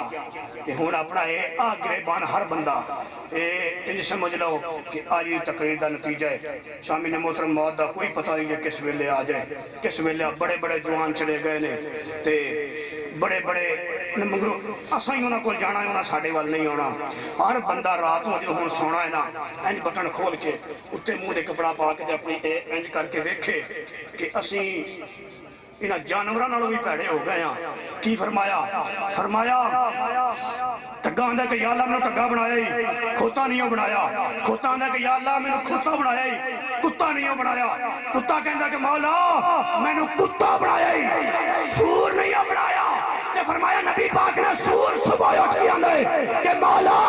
کہ ہون اپنا ہے آ گریبان ہر بندہ تجھے سمجھ لو کہ آج یہ تقریر دا نتیجہ ہے شامی نے محترم موت دا کوئی پتہ نہیں ہے کس ویلے آ جائے کس ویلے بڑے بڑے جوان چلے گئے نے تے بڑے بڑے مگرو اساں ہی انہاں کول جانا ہے انہاں ساڈے وال نہیں آنا ہر بندہ رات نوں جدوں ہن سونا ہے نا انج بٹن کھول کے اُتے منہ دے کپڑا پا کے اپنی انج کر کے ویکھے کہ اسی انہاں جانوراں نالوں بھی پیڑے ہو گئے ہاں کی فرمایا ٹگا آندا کہ یا اللہ میں ٹگا بنایا ہی کھوتا نہیں بنایا کھوتا آندا کہ یا اللہ میں کھوتا بنایا ہی کتا نہیں بنایا کتا کہندا کہ مولا میں کتا بنایا ہی سور نہیں بنایا تے فرمایا نبی پاک نے سور صبح اٹھ کے آندا ہے کہ مولا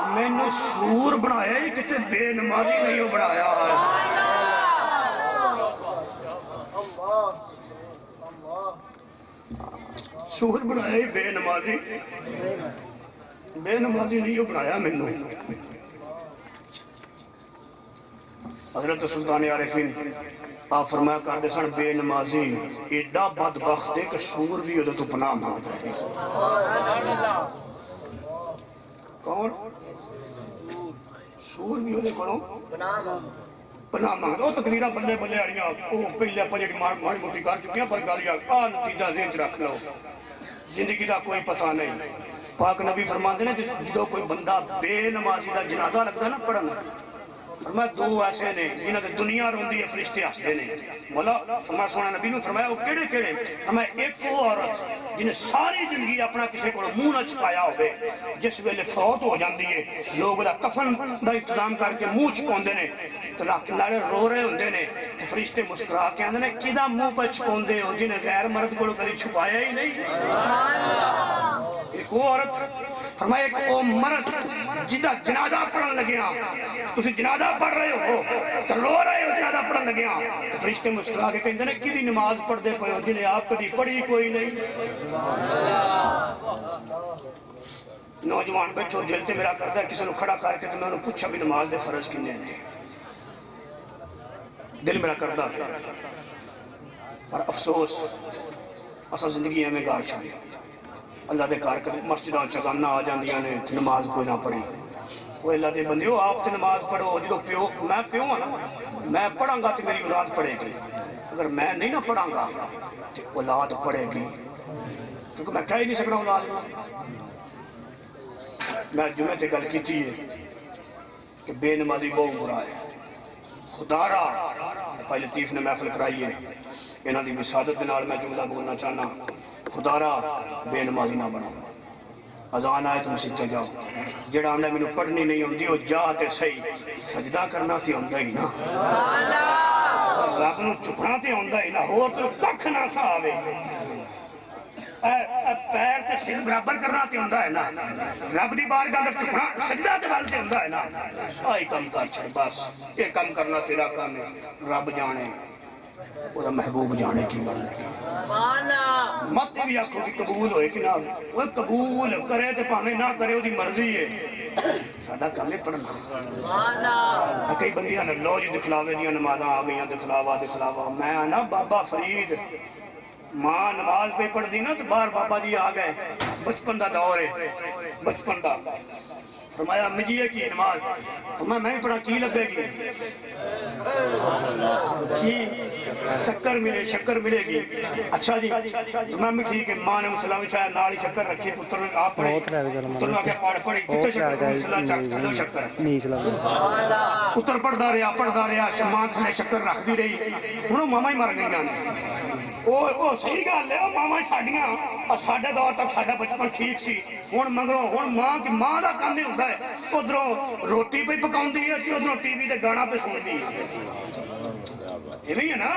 میں سور بنایا ہی کتے بے نمازی نہیں بنایا سور بنایا ہی بے نمازی نہیں بنایا مینوں حضرت سلطان عارفین آپ فرمایا کردے سن بے نمازی ایڈا بدبخت ہے کہ سور بھی ادھر تو پناہ مانگتا ہے کون سور بھی ادھر کونوں پناہ مانگتا وہ تقریرہ بلے بلے آڑیاں وہ پہلے اپنے جڑی ماڑی موٹی کر چکی ہیں پر گالیا نتیجہ ذہن چ رکھ لو زندگی دا کوئی پتہ نہیں پاک نبی فرماندے نے جدوں کوئی بندہ بے نمازی دا جنازہ لگتا ہے نا پڑھنا فرمایا دو ایسے نے جنہاں تے دنیا روندی ہے فرشتے ہسدے نے مولا فرمایا سونا نبی نے فرمایا وہ کیڑے کیڑے فرمایا ایک وہ عورت جنہیں ساری زندگی اپنا کسی کو منہ نہ چھپایا ہوئے جس ویلے فوت ہو جاندی ہے لوگ دا کفن دا انتظام کر کے منہ چھپاندے نے تو لاڑے رو رہے ہوندے نے تو فرشتے مسکرا کے آندے نے کدا منہ پہ چھپاندے ہو جنہیں غیر مرد کو کبھی چھپایا ہی نہیں ایک وہ عورت فرمایا ایک وہ مرد جنہاں جنازہ پڑھن لگے ہاں تسی جنازہ پڑھ رہے ہو تو رو رہے ہو جنازہ پڑھن لگے ہاں تو فرشتے مسکرا کے کہندے نے کدی نماز پڑھ دے پئے ہو جنہیں آپ کدی پڑھی کوئی نہیں نوجوان بیٹھو دل تے میرا کردا ہے کسی نو کھڑا کر کے تے میں انہوں پوچھا بھی نماز دے فرض کنے نے دل میرا کردا پر افسوس اساں زندگی میں گار چھڑی اللہ دے کار کر مسجداں چگانا آ جاندیاں نے نماز کوئی نہ پڑھی وہ اللہ دے بندے ہو آپ تے نماز پڑھو جدو پیو میں پیو ہاں نا میں پڑھاں گا تے میری اولاد پڑھے گی اگر میں نہیں نہ پڑھاں گا تے اولاد پڑھے گی کیونکہ میں کہہ ہی نہیں سکنا اولاد میں جمعے تے گل کیتی ہے کہ بے نمازی بہت برا ہے خدا را بھائی لطیف نے محفل کرائی ہے انہاں دی وسادت دے نال میں جملہ بولنا چاہنا خدا را بے نمازی نہ بناؤ اذان آئے تم سیدھے جاؤ جڑا آندا مینوں پڑھنی نہیں ہوندی او جا تے صحیح سجدہ کرنا تے ہوندا ہی نا رب نوں چپنا تے ہوندا ہی نا ہور تو ککھ نہ کھاوے پیر تے سر برابر کرنا تے ہوندا ہے نا رب دی بارگاہ اندر چپنا سجدہ تے ول تے ہوندا ہے نا آئی کم کر چھڑ بس یہ کم کرنا تیرا کام ہے رب جانے وہ محبوب جانے کی بات ہے مت بھی آکھو کہ قبول ہوئے کہ نہ وہ قبول کرے تو پانے نہ کرے وہ دی مرضی ہے ساڈا کام ہے پڑھنا کئی بندیاں نے لو جی دکھلاوے دیاں نمازاں آ گئیاں دکھلاوا میں آنا بابا فرید ماں نماز پہ پڑھ دی نا تو باہر بابا جی آ گئے بچپن دا دور ہے بچپن دا فرمایا مجھے ہے کی نماز فرمایا میں پڑھا کی لگے گی کی شکر ملے شکر ملے گی. اچھا جی میں بھی ٹھیک ہے. ماں نے مسلح بچھایا نال ہی شکر رکھی. پتر نے آپ پڑھے پتر نے آخیا پڑھی کتنے شکر مسلح چک تھلو شکر پتر پڑھتا رہا ماں تھلے شکر رکھتی رہی. ہوں ماما ہی مر گئی وہ صحیح گل ہے. ماما ساڈیاں ساڈے دور تک ساڈا بچپن ٹھیک سی. ہوں مگروں ہوں ماں کا کام ہی ہوتا ہے ادھروں روٹی پہ پکاؤں ہے ادھروں ٹی وی تے گانا پہ سنتی ہے. ہے نا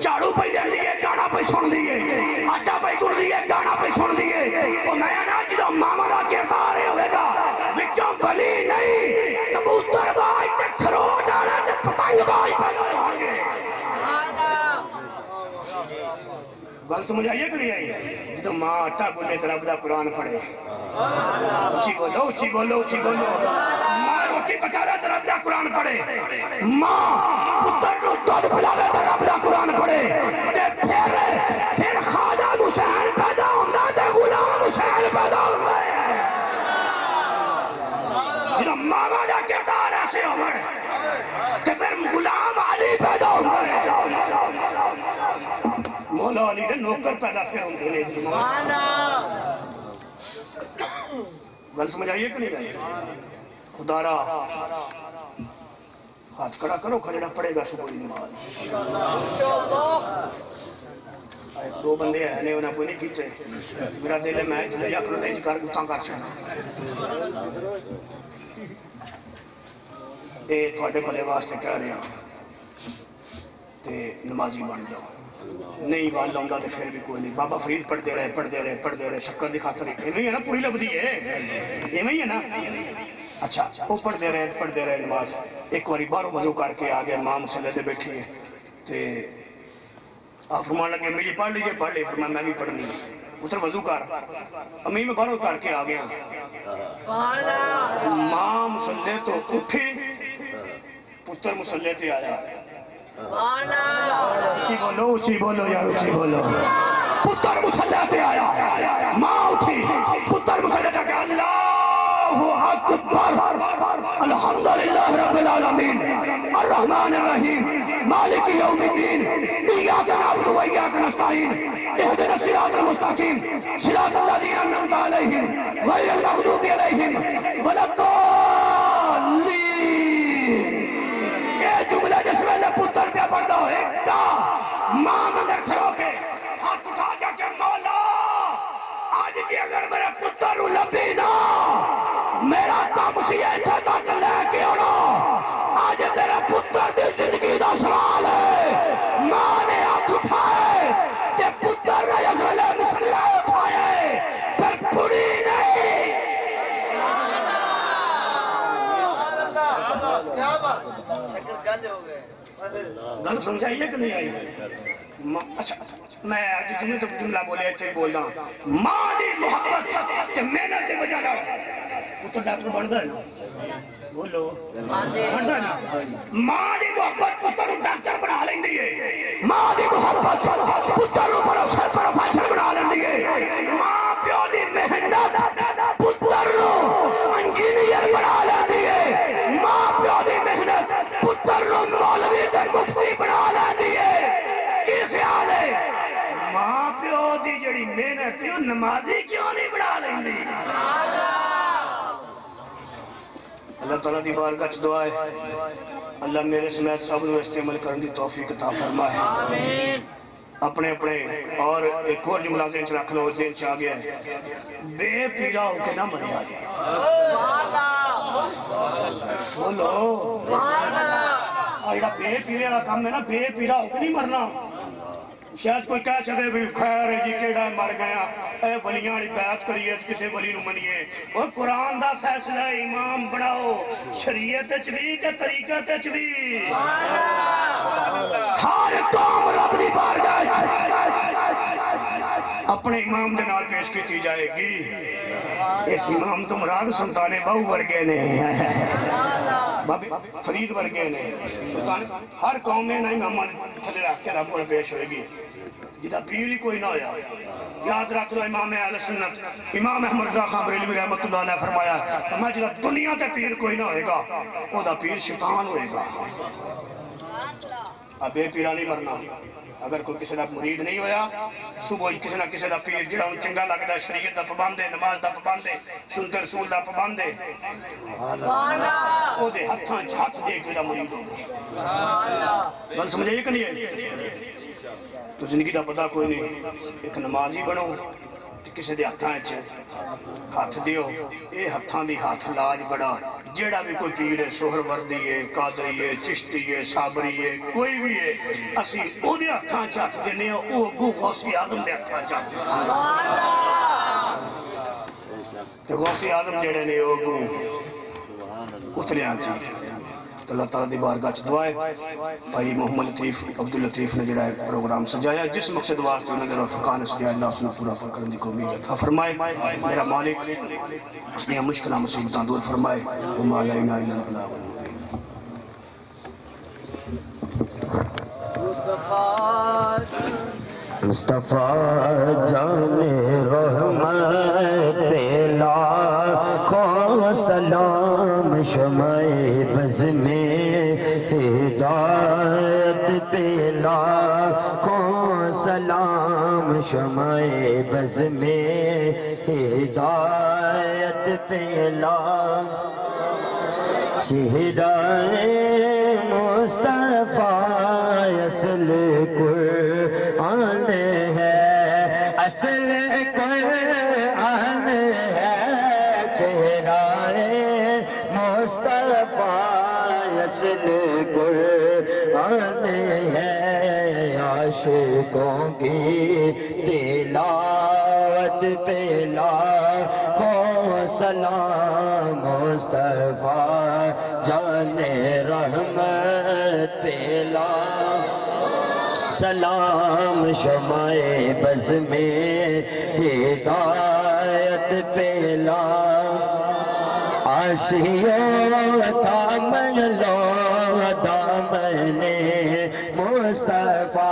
جھاڑو پہ دینی ہے گانا پہ سن دیے آٹا پہ تر دیے گانا پہ سن دیے. وہ نیا نا جدو ماما کا کردار ہوئے گا وچوں بلی نہیں کبوتر باز تے کھروٹ والا تے پتنگ باز پیدا ہوں گے. گل سمجھ آئیے کہ نہیں آئی؟ جدو ماں آٹا گنے تو رب دا قرآن پڑھے. اچھی بولو اچھی بولو اچھی بولو. ماں روٹی پکا رہا تو رب دا قرآن پڑھے. ماں پتر نو دودھ پلاوے تو رب دا قرآن پڑھے. پھر خواجہ حسین پیدا ہوندا تے غلام حسین پیدا ہوندا ہے. جدو ماما دا کردار ایسے ہوئے تے پھر غلام علی پیدا ہوندا ہے. مولا علی دے نوکر پیدا پھر ہوندے نے. گل سمجھ آئیے کہ نہیں آئی؟ خدا را ہاتھ کھڑا کرو کھڑا پڑے گا صبح نماز. ایک دو بندے ہیں نے انہیں کوئی نہیں کیتے. میرا دل ہے میں اس لیے یقین نہیں کر گتاں کر چھڑنا. اے تھوڑے بھلے واسطے کہہ رہے ہیں تے نمازی بن جاؤ. نہیں وال لاؤں تو پھر بھی کوئی نہیں. بابا فرید پڑھتے رہے شکر دی خاطر. ایویں ہے نا پوری لبدی ہے ایویں ہے نا. اچھا وہ پڑھتے رہے نماز. ایک باری باہروں وضو کر کے آ گیا. ماں مسلے تے بیٹھی ہے تے آپ فرمان لگے میری پڑھ لیجیے. پڑھ لے. فرمایا میں بھی پڑھنی. ادھر وضو کر. امی میں باہروں کر کے آ گیا. ماں مسلے تو اٹھی پتر مسلے تے آیا. اچھی بولو یار اچھی بولو. پتر مسلح تے آیا. ماں اٹھی پتر مسلح تے آیا. اللہ اکبر الحمدللہ رب العالمین الرحمن الرحیم مالک یوم الدین ایاک نعبد و ایاک نستعین اهدنا الصراط المستقیم صراط الذین انعمت علیہم غیر المغضوب علیہم ولا الضالین. یہ جملہ جس میں نے پتر پہ پڑھا ہے کیا ماں مندر کھڑو کے ہاتھ اٹھا جا کے مولا آج جی اگر میرے پتر لبی نا میرا کام سی ایتھے تک لے کے آنا. آج میرے پتر دی زندگی دا سوال ہے. ماں نے ہاتھ اٹھائے تے پتر نے یسلے مسلح اٹھائے پھر پوری نہیں. گل سمجھائیے کہ نہیں آئی؟ اچھا میں آج جملے تو جملہ بولے تھے بولدا. ماں دی محبت تے محنت دی وجہ نال پتر ڈاکٹر بندا ہے نا. بولو بندا ہے نا. ماں دی محبت پتر نوں ڈاکٹر بنا لیندی ہے. ماں دی محبت پتر نوں پروفیسر بنا لیندی ہے. ماں پیو دی محنت پتر نوں انجینئر بنا لیندی ہے. ماں پیو دی محنت پتر نوں مولوی تے مفتی بنا لیندی ہے. کی خیال ہے ماں پیو دی جڑی محنت ہے نمازی کیوں نہیں بنا لیندی؟ اللہ تعالیٰ دی بارگاہ وچ دعا ہے اللہ میرے سمیت سب نوں اس تے عمل کرن دی توفیق عطا فرمائے. اپنے اور ایک اور جملہ ذہن چ رکھ لو. ذہن چ آ گیا ہے بے پیرا ہو کے نہ مریا جائے. بولو جڑا بے پیرے والا کام ہے نا بے پیرا ہو کے نہیں مرنا. شاید کوئی کہہ چلے بھی خیر ہے جی کیڑا مر گیا اے ولیاں والی بیعت کریے کسی ولی نو منیے. وہ قرآن دا فیصلہ امام بناؤ شریعت وچ بھی تے طریقت وچ بھی. ہر قوم رب دی بارگاہ اپنے امام دے نال پیش کیتی جائے گی. اس امام تو مراد سلطان بہو ورگے نے بابے فرید ورگے نے. سلطان ہر قوم میں نہ امام تھلے رکھ کے رب کو پیش ہوئے گی. جدا پیر ہی کوئی نہ ہویا. یاد رکھ لو امام اہل سنت امام احمد رضا خان بریلوی رحمۃ اللہ علیہ فرمایا میں جدا دنیا تے پیر کوئی نہ ہوئے گا او دا پیر شیطان ہوئے گا. بے پیرا نہیں مرنا اگر کوئی کسی کا مرید نہیں ہویا صبح کسی نہ کسی کا پیر جہاں انہوں چنگا لگتا ہے شریعت کا پابند ہے نماز کا پابند ہے سنت رسول کا پابند ہے وہ دے ہتھاں ہاتھ دے کے مرید ہو گل سمجھے کہ نہیں ہے تو زندگی کا پتہ کوئی نہیں ایک نمازی بنو کسی دے ہتھاں ہاتھ دیو اے ہتھاں دی ہاتھ لاج بڑا جیڑا بھی کوئی پیر ہے سہر وردی ہے قادری ہے چشتی ہے صابری ہے کوئی بھی ہے اسی او دے ہتھاں چاہت دینے ہیں او گو غوثی آدم دے ہتھاں چاہت دینے ہیں غوثی آدم جیڑے نے او گو اتنے آنچی تو اللہ تعالیٰ دی بارگاہ چ دعائے بھائی محمد لطیف عبداللطیف نے جڑا پروگرام سجایا جس مقصد واسطے انہوں نے رفقان سجایا اللہ اس نے پورا فرقرن دی قومی عطا فرمائے میرا مالک اس نے مشکلہ مصیبتاں دور فرمائے وما علینا الا البلاغ المبین مصطفیٰ جان رحمت پیلا کو سلام شمع بز میں ہدایت پیلا کو سلام شمع بز میں ہدایت پیلا چہرہ مصطفیٰ اصل قرآن ہے اصل قرآن ہے چہرہ مصطفیٰ اصل قرآن ہے عاشقوں کی تلاوت پہ لاکھوں سلام مصطفیٰ جان رحمت پہ سلام شمع بز میں ہدایت پہ آسیوں دامن لو دامن مصطفیٰ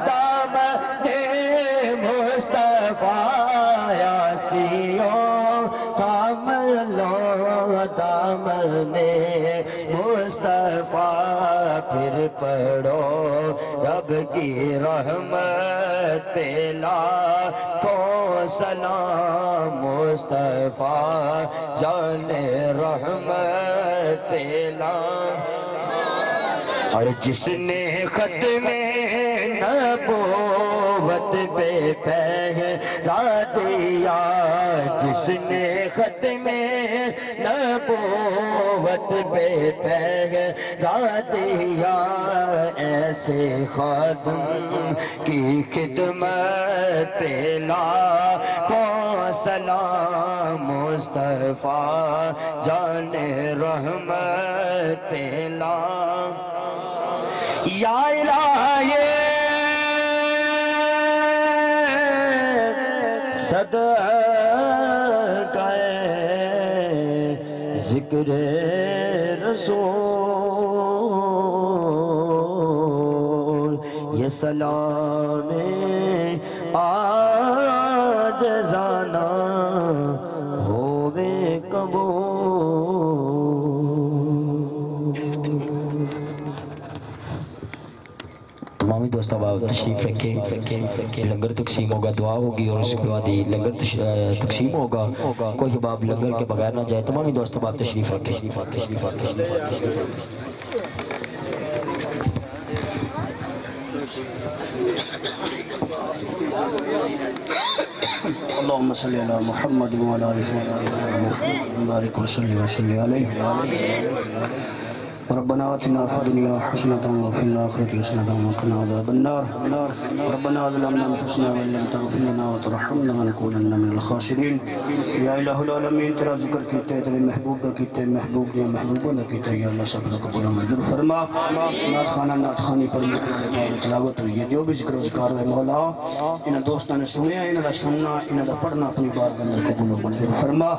دامن مصطفیٰ آسیوں دامن لو دامن مصطفیٰ پھر پڑھو رب کی رحمت پہ لاکھوں سلام مصطفیٰ جان رحمت پہ اور جس نے ختم نبوت بے پہرا دیا جس نے ختم نبوت بے پہرا دیا ایسے خادم کی خدمت پہ لاکھوں سلام مصطفیٰ جان رحمت پہ یا الہی صدقہ ذکر رسول یہ سلام عاجزانہ ہووے قبول تمامی دوست احباب تشریف رکھیں لنگر تقسیم ہوگا دعا ہوگی اور اس کے بعد ہی لنگر تقسیم ہوگا کوئی احباب لنگر کے بغیر نہ جائے تمامی دوست احباب تشریف رکھیں اللهم صل على محمد وعلى آل محمد بارك وسلم عليه ربنا آتنا في الدنيا حسنة وفي الآخرة حسنة وقنا عذاب النار ربنا ظلمنا أنفسنا وإن لم تغفر لنا وترحمنا لنكونن من الخاسرين یا الہ العالمین تیرا ذکر کیتے ہیں تیرے محبوب کا کیتے ہیں محبوب دیا محبوبوں نے کیتے ہیں یا اللہ سب کو قبول و منظور فرما نعت خانہ نعت خانی پڑھی تلاوت ہوئی ہے جو بھی ذکر و ذکار ہے مولا انہاں دوستاں نے سنیا انہاں دا سننا انہاں دا پڑھنا اپنی بار کے اندر قبول و منظور فرما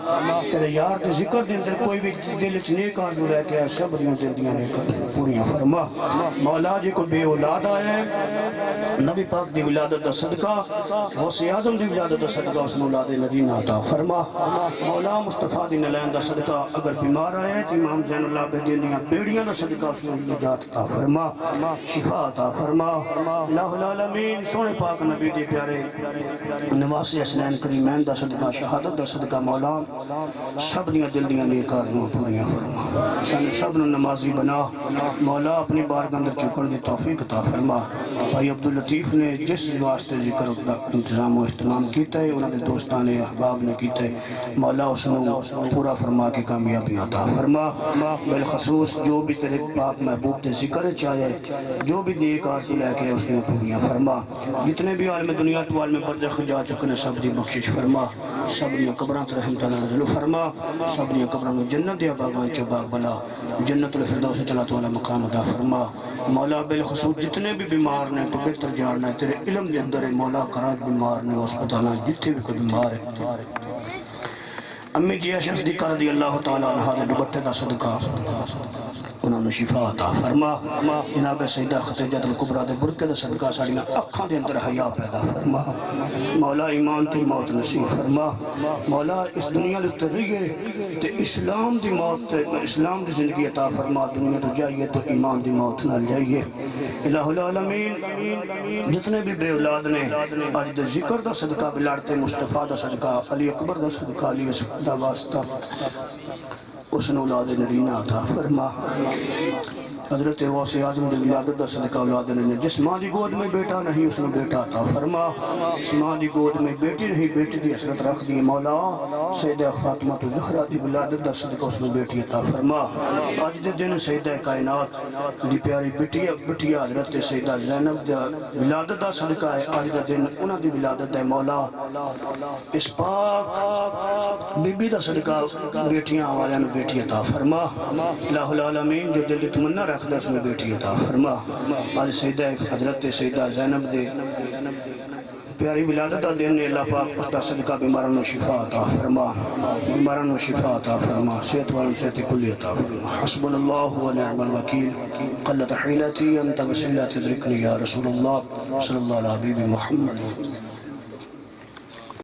تیرے یار کے ذکر دے اندر کوئی بھی دل وچ نیک آرزو رہ کے صبریوں دے دیاں نیکیاں پوریاں فرما مولا جی کو بے اولاد آئے نبی پاک دی ولادت دا صدقہ غوث اعظم دی ولادت دا صدقہ اس نے اولاد نبینا عطا فرما مولا مصطفیٰ دی نلین دا صدقہ اگر بیمار آئے تو امام زین اللہ بدین دیاں بیڑیاں دا صدقہ اس نے نجات عطا فرما شفا عطا فرما اللہ العالمین سونے پاک نبی دی پیارے نواسی حسنین کریمین دا صدقہ شہادت دا صدقہ مولا سب دیاں دل دیاں نیکاریاں پوریاں فرما سب نے نمازی بنا مولا اپنی بارگاہ اندر چکن دی توفیق عطا فرما بھائی عبداللطیف نے جس واسطے ذکر انتظام و اہتمام کیتا ہے انہوں نے دوستان احباب نے کیتا ہے مولا اس نے پورا فرما کے کامیابی عطا فرما بالخصوص جو بھی تیرے پاک محبوب تے ذکر چاہے جو بھی نیک آرزو لے کے اس نے پوریاں فرما جتنے بھی عالم دنیا تو عالم برزخ جا چکنے سب دی بخشش فرما سب نے قبران رحم تعالی نزل فرما سب نے قبران جنت دیا باغان چوباغ بنا جنت الفردوس چلا تو والا مقام عطا فرما مولا بالخصوص جتنے بھی بیمار نے تو بہتر جاننا ہے تیرے علم دے اندر ہے مولا کران بیمار نے ہسپتالاں جتنے بھی کوئی بیمار ہے امی جی صدیقہ رضی اللہ تعالیٰ عنہ دے دوپٹے دا صدقہ انہوں نے شفا عطا فرما جناب سیدہ خدیجہ الکبریٰ دے برکے دا صدقہ ساڑیاں اکھاں دے اندر حیا پیدا فرما مولا ایمان تے موت نصیب فرما مولا اس دنیا لے تریے تے اسلام دی موت تے اسلام دی زندگی عطا فرما دنیا تو جائیے تو ایمان دی موت نہ جائیے الہ العالمین جتنے بھی بے اولاد نے آج دے ذکر دا صدقہ بلارتے مصطفیٰ دا صدقہ علی اکبر دا صدقہ علی دا واسطہ اس نے اولاد نبینا عطا فرما حضرت غوث اعظم دی ولادت دا صدقہ اولاد نے جس ماں دی گود میں بیٹا نہیں اس نے بیٹا عطا فرما اس ماں دی گود میں بیٹی نہیں بیٹی دی حسرت رکھ دی مولا سیدہ فاطمہ زہرا دی ولادت دا صدقہ اس نے بیٹی عطا فرما آج دے دن سیدہ کائنات دی پیاری بٹیا حضرت سیدہ زینب دی ولادت دا صدقہ ہے آج دے دن انہاں دی ولادت ہے مولا اس پاک بی بی دا صدقہ بیٹیاں والے نے بیٹی عطا فرما الہ العالمین جو دل دی تمنا رکھ دے اس میں بیٹی عطا فرما آج سیدہ حضرت سیدہ زینب دے پیاری ولادت دا دن اللہ پاک اس دا صدقہ بیماران و شفا عطا فرما بیماران و شفا عطا فرما صحت والن صحت کلی عطا فرما حسبنا اللہ و نعم الوکیل قلت حیلتی انت وسیلہ تدرکنی یا رسول اللہ صلی اللہ علیہ حبیب محمد